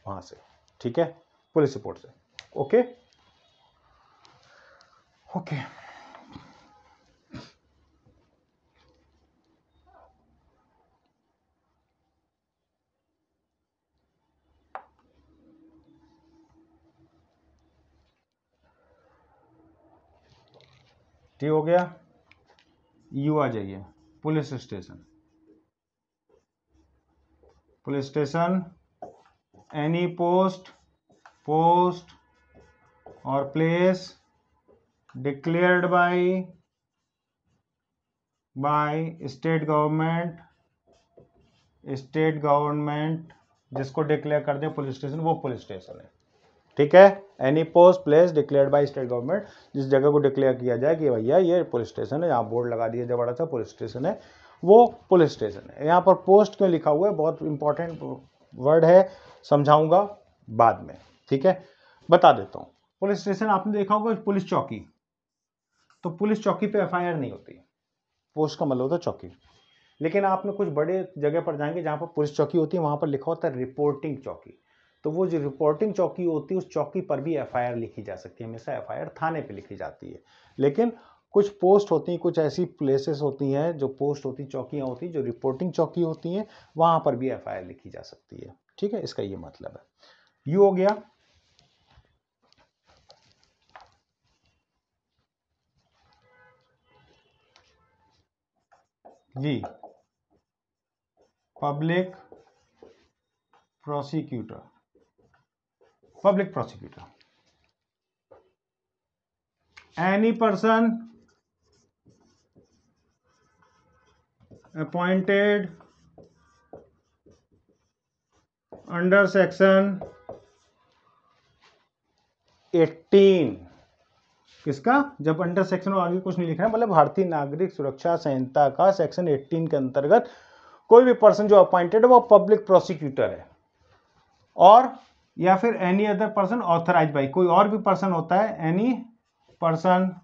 वहां से, ठीक है, पुलिस रिपोर्ट से। ओके ओके ठीक हो गया। यू आ जाइए, police station. Police station any post और place declared by state government, जिसको डिक्लेयर कर दे पुलिस स्टेशन, वो पुलिस स्टेशन है, ठीक है। Any post place declared by state government, जिस जगह को डिक्लेयर किया जाए कि भैया ये पुलिस स्टेशन है, यहाँ बोर्ड लगा दिया जाए बड़ा सा पुलिस स्टेशन है, वो पुलिस स्टेशन है। यहाँ पर पोस्ट क्यों लिखा हुआ है, बहुत इंपॉर्टेंट वर्ड है, समझाऊंगा बाद में, ठीक है, बता देता हूँ। पुलिस स्टेशन आपने देखा होगा पुलिस चौकी, तो पुलिस चौकी पे FIR नहीं होती, पोस्ट का मतलब होता है चौकी। लेकिन आपने कुछ बड़े जगह पर जाएंगे जहाँ पर पुलिस चौकी होती है, वहाँ पर लिखा होता है रिपोर्टिंग चौकी। तो वो जो रिपोर्टिंग चौकी होती है उस चौकी पर भी एफआईआर लिखी जा सकती है। हमेशा एफआईआर थाने पे लिखी जाती है। लेकिन कुछ पोस्ट होती हैं, कुछ ऐसी प्लेसेस होती हैं जो पोस्ट होती, चौकियाँ होती हैं जो रिपोर्टिंग चौकी होती हैं, वहाँ पर भी एफआईआर लिखी जा सकती है। ठीक है, इसका ये मतलब है। यू हो गया। जी, public prosecutor. Public prosecutor, any person appointed under section 18। किसका? जब अंडर सेक्शन और आगे कुछ नहीं लिखना है, मतलब भारतीय नागरिक सुरक्षा संहिता का सेक्शन 18 के अंतर्गत कोई भी पर्सन जो अपॉइंटेड है वो पब्लिक प्रोसिक्यूटर है, और या फिर any other person authorise by, कोई और भी पर्सन होता है, एनी पर्सन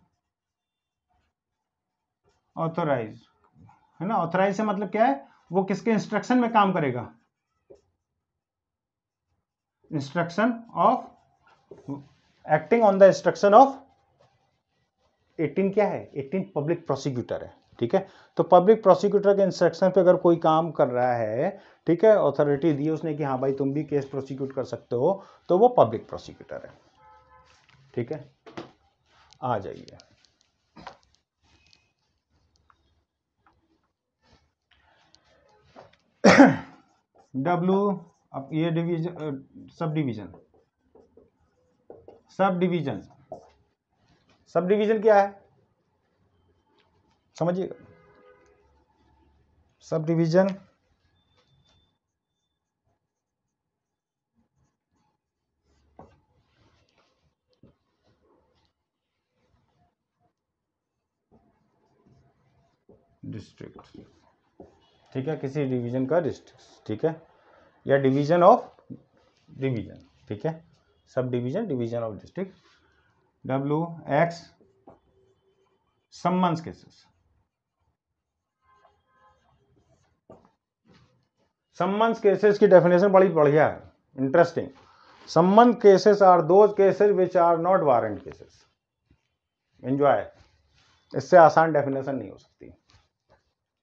ऑथराइज, है ना। ऑथराइज से मतलब क्या है, वो किसके इंस्ट्रक्शन में काम करेगा, instruction of, acting on the instruction of 18 क्या है, 18 पब्लिक प्रोसिक्यूटर है। ठीक है, तो पब्लिक प्रोसिक्यूटर के इंस्ट्रक्शन पे अगर कोई काम कर रहा है, ठीक है, अथॉरिटी दी उसने कि हाँ भाई तुम भी केस प्रोसिक्यूट कर सकते हो, तो वो पब्लिक प्रोसिक्यूटर है। ठीक है, आ जाइए। डब्ल्यू, अब ये division, sub division, sub division, sub division क्या है समझिएगा। सब डिवीजन डिस्ट्रिक्ट, ठीक है, किसी डिवीजन का डिस्ट्रिक्ट, ठीक है, या डिवीजन ऑफ डिवीजन, ठीक है, sub division, division of district. W X summons cases, summons cases की डेफिनेशन बड़ी बढ़िया है, interesting. Summon cases are those cases which are not warrant cases. Enjoy, इससे आसान डेफिनेशन नहीं हो सकती।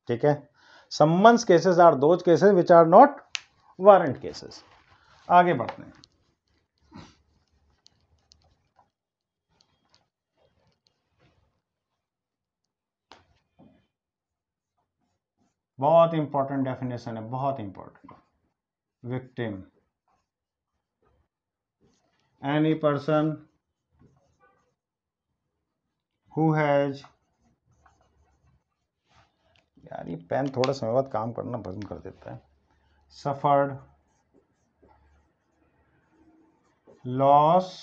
ठीक है, summons cases are those cases which are not warrant cases. आगे बढ़ते हैं। बहुत इंपॉर्टेंट डेफिनेशन है, बहुत important. Victim, any person who has, यार ये पेन थोड़ा समय बाद काम करना बंद कर देता है, सफर्ड लॉस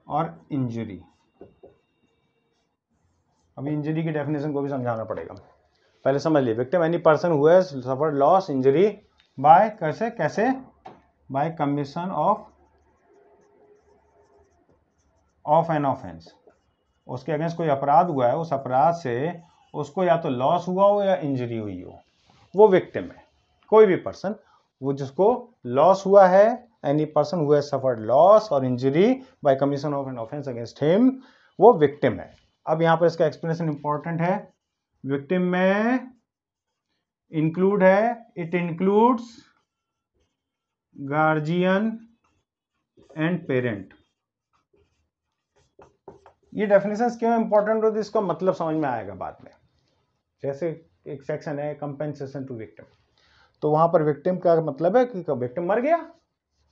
और इंजरी। अभी इंजरी की डेफिनेशन को भी समझाना पड़ेगा, पहले समझ लिए। Victim any person who has suffered loss injury bye, कैसे कैसे, bye commission of an offence, उसके अगेंस्ट कोई अपराध हुआ है, उस अपराध से उसको या तो लॉस हुआ हो या इंजरी हुई हो, वो विक्टिम है। कोई भी पर्सन वो जिसको लॉस हुआ है, any person who has suffered loss और injury by commission of an offence against him, वो विक्टिम है। अब यहां पर इसका एक्सप्लेनेशन इंपॉर्टेंट है। विक्टिम में इंक्लूड है, it includes guardian and parent. ये डेफिनेशंस क्यों इंपॉर्टेंट होती है, इसका मतलब समझ में आएगा बाद में। जैसे एक सेक्शन है कंपेंसेशन टू विक्टिम, तो वहां पर विक्टिम का मतलब है कि विक्टिम मर गया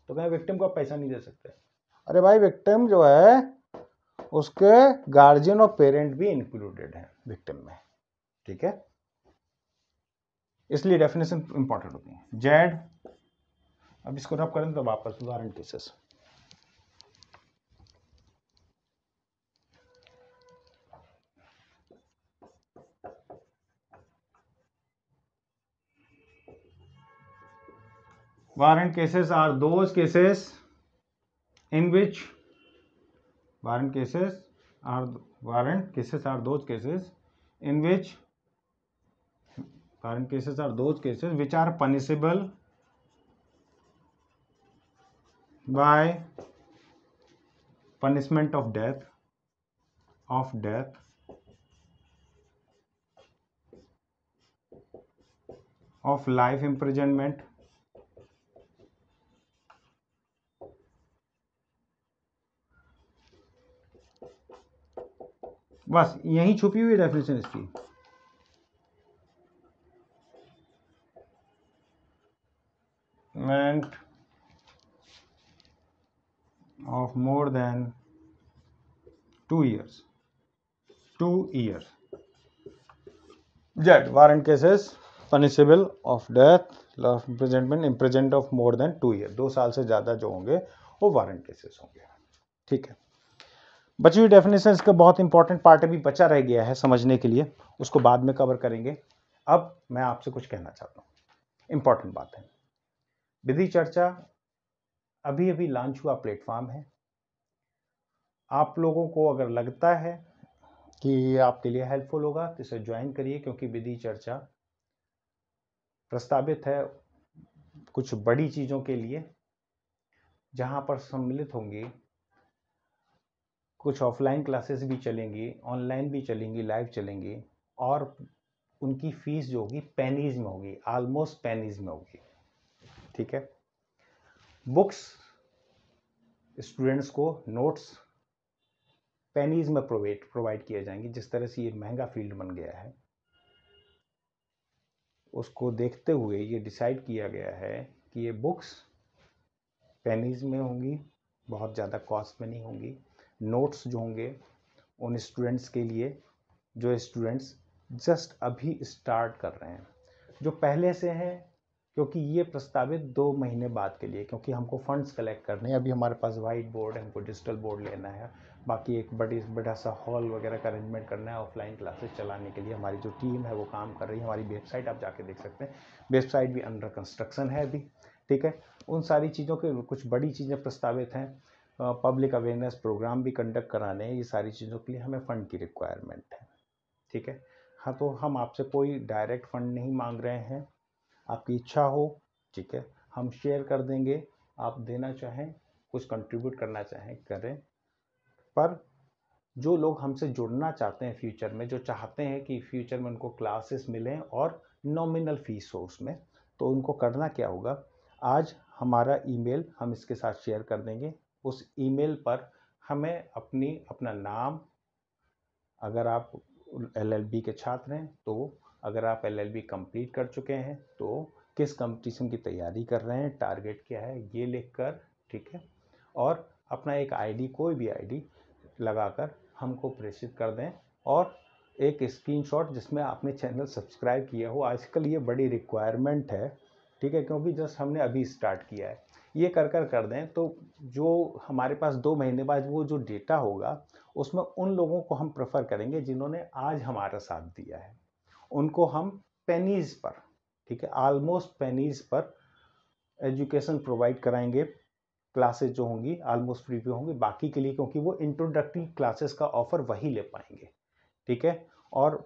तो कहें विक्टिम को पैसा नहीं दे सकते। अरे भाई, विक्टिम जो है उसके गार्जियन और पेरेंट भी इंक्लूडेड है विक्टिम में। ठीक है, इसलिए डेफिनेशन इंपॉर्टेंट होती है। जेड, अब इसको रब करें तो वापस warrant cases. Warrant cases are those cases in which warrant cases are those cases in which Warrant cases are those cases which are punishable by punishment of death, of life imprisonment, बस यही छुपी हुई डेफिनेशन इसकी। of more than 2 years. 2 years. Z. Warrant cases punishable of death, life imprisonment, imprisonment of more than 2 years. 2 साल से ज़्यादा जो होंगे वो वारंट केसेस होंगे। ठीक है, बची हुई डेफिनेशन का बहुत इंपॉर्टेंट पार्ट अभी बचा रह गया है समझने के लिए, उसको बाद में कवर करेंगे। अब मैं आपसे कुछ कहना चाहता हूँ, इंपॉर्टेंट बात है। विधि चर्चा अभी अभी लॉन्च हुआ प्लेटफॉर्म है। आप लोगों को अगर लगता है कि ये आपके लिए हेल्पफुल होगा तो इसे ज्वाइन करिए, क्योंकि विधि चर्चा प्रस्तावित है कुछ बड़ी चीज़ों के लिए, जहां पर सम्मिलित होंगी। कुछ ऑफलाइन क्लासेस भी चलेंगी, ऑनलाइन भी चलेंगी, लाइव चलेंगी, और उनकी फीस जो होगी पेनीज में होगी, ऑलमोस्ट पेनीज में होगी। ठीक है, बुक्स स्टूडेंट्स को, नोट्स पेनीज में प्रोवाइड किए जाएंगे। जिस तरह से ये महंगा फील्ड बन गया है, उसको देखते हुए ये डिसाइड किया गया है कि ये बुक्स पेनीज में होंगी, बहुत ज़्यादा कॉस्ट में नहीं होंगी। नोट्स जो होंगे उन स्टूडेंट्स के लिए जो स्टूडेंट्स जस्ट अभी स्टार्ट कर रहे हैं, जो पहले से हैं, क्योंकि ये प्रस्तावित 2 महीने बाद के लिए, क्योंकि हमको फंड्स कलेक्ट करने हैं। अभी हमारे पास वाइट बोर्ड है, हमको डिजिटल बोर्ड लेना है, बाकी एक बड़ा सा हॉल वगैरह का अरेंजमेंट करना है। ऑफलाइन क्लासेस चलाने के लिए हमारी जो टीम है वो काम कर रही है। हमारी वेबसाइट आप जाके देख सकते हैं, वेबसाइट भी अंडर कंस्ट्रक्शन है अभी। ठीक है, उन सारी चीज़ों के कुछ बड़ी चीज़ें प्रस्तावित हैं। पब्लिक अवेयरनेस प्रोग्राम भी कंडक्ट कराने हैं। ये सारी चीज़ों के लिए हमें फ़ंड की रिक्वायरमेंट है। ठीक है, हाँ, तो हम आपसे कोई डायरेक्ट फंड नहीं मांग रहे हैं। आपकी इच्छा हो, ठीक है, हम शेयर कर देंगे। आप देना चाहें, कुछ कंट्रीब्यूट करना चाहें, करें। पर जो लोग हमसे जुड़ना चाहते हैं फ्यूचर में, जो चाहते हैं कि फ्यूचर में उनको क्लासेस मिलें और नॉमिनल फीस हो उसमें, तो उनको करना क्या होगा, आज हमारा ईमेल हम इसके साथ शेयर कर देंगे। उस ईमेल पर हमें अपना नाम, अगर आप LLB के छात्र हैं तो, अगर आप LLB कंप्लीट कर चुके हैं तो, किस कंपटीशन की तैयारी कर रहे हैं, टारगेट क्या है, ये लिखकर, ठीक है, और अपना एक आईडी, कोई भी आईडी लगाकर हमको प्रेषित कर दें, और एक स्क्रीनशॉट जिसमें आपने चैनल सब्सक्राइब किया हो। आजकल ये बड़ी रिक्वायरमेंट है, ठीक है, क्योंकि जस्ट हमने अभी स्टार्ट किया है। ये कर दें तो जो हमारे पास 2 महीने बाद वो जो डेटा होगा, उसमें उन लोगों को हम प्रेफर करेंगे जिन्होंने आज हमारा साथ दिया है। उनको हम पेनीज पर, ठीक है, ऑलमोस्ट पेनीज पर एजुकेशन प्रोवाइड कराएंगे। क्लासेस जो होंगी ऑलमोस्ट फ्री पे होंगी बाकी के लिए, क्योंकि वो इंट्रोडक्टरी क्लासेस का ऑफर वही ले पाएंगे। ठीक है, और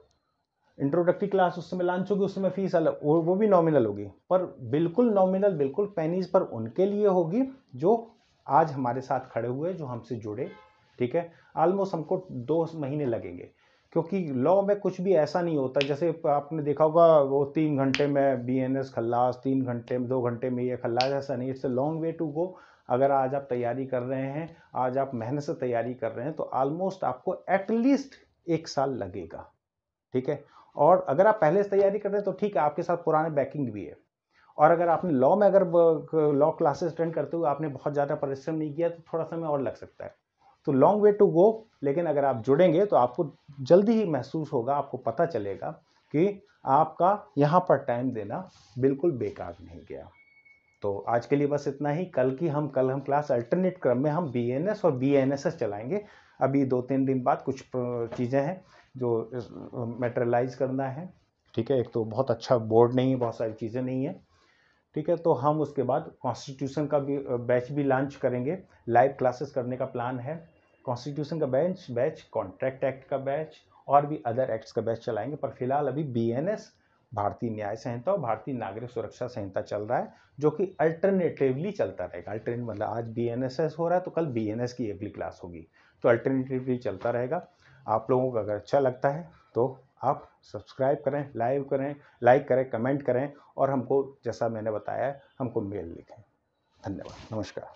इंट्रोडक्टरी क्लास उस समय लॉन्च होगी, उस समय फीस अलग, वो भी नॉमिनल होगी, पर बिल्कुल नॉमिनल, बिल्कुल पेनीज पर उनके लिए होगी जो आज हमारे साथ खड़े हुए, जो हमसे जुड़े। ठीक है, ऑलमोस्ट हमको 2 महीने लगेंगे, क्योंकि लॉ में कुछ भी ऐसा नहीं होता। जैसे आपने देखा होगा वो 3 घंटे में BNS खल्लास, 3 घंटे में, 2 घंटे में ये खल्लास, ऐसा नहीं। It's a long way to go. अगर आज आप तैयारी कर रहे हैं, आज आप मेहनत से तैयारी कर रहे हैं, तो ऑलमोस्ट आपको एटलीस्ट 1 साल लगेगा। ठीक है, और अगर आप पहले से तैयारी कर रहे हैं तो ठीक है, आपके साथ पुराने बैकिंग भी है। और अगर आपने लॉ में, अगर लॉ क्लासेस अटेंड करते हुए आपने बहुत ज़्यादा परिश्रम नहीं किया, तो थोड़ा समय और लग सकता है। तो लॉन्ग वे टू गो, लेकिन अगर आप जुड़ेंगे तो आपको जल्दी ही महसूस होगा, आपको पता चलेगा कि आपका यहाँ पर टाइम देना बिल्कुल बेकार नहीं गया। तो आज के लिए बस इतना ही। कल हम क्लास अल्टरनेट क्रम में हम BNS और BNSS चलाएंगे। अभी 2-3 दिन बाद कुछ चीज़ें हैं जो मटेरियलाइज करना है। ठीक है, एक तो बहुत अच्छा बोर्ड नहीं है, बहुत सारी चीज़ें नहीं है। ठीक है, तो हम उसके बाद कॉन्स्टिट्यूशन का भी बैच भी लॉन्च करेंगे। लाइव क्लासेस करने का प्लान है। कॉन्स्टिट्यूशन का बैच, कॉन्ट्रैक्ट एक्ट का बैच, और भी अदर एक्ट्स का बैच चलाएंगे। पर फिलहाल अभी BNS भारतीय न्याय संहिता और भारतीय नागरिक सुरक्षा संहिता चल रहा है, जो कि अल्टरनेटिवली चलता रहेगा। अल्टरनेट मतलब आज BNSS हो रहा है तो कल BNS की अगली क्लास होगी, तो अल्टरनेटिवली चलता रहेगा। आप लोगों को अगर अच्छा लगता है तो आप सब्सक्राइब करें, लाइक करें, कमेंट करें और हमको जैसा मैंने बताया हमको मेल लिखें। धन्यवाद, नमस्कार।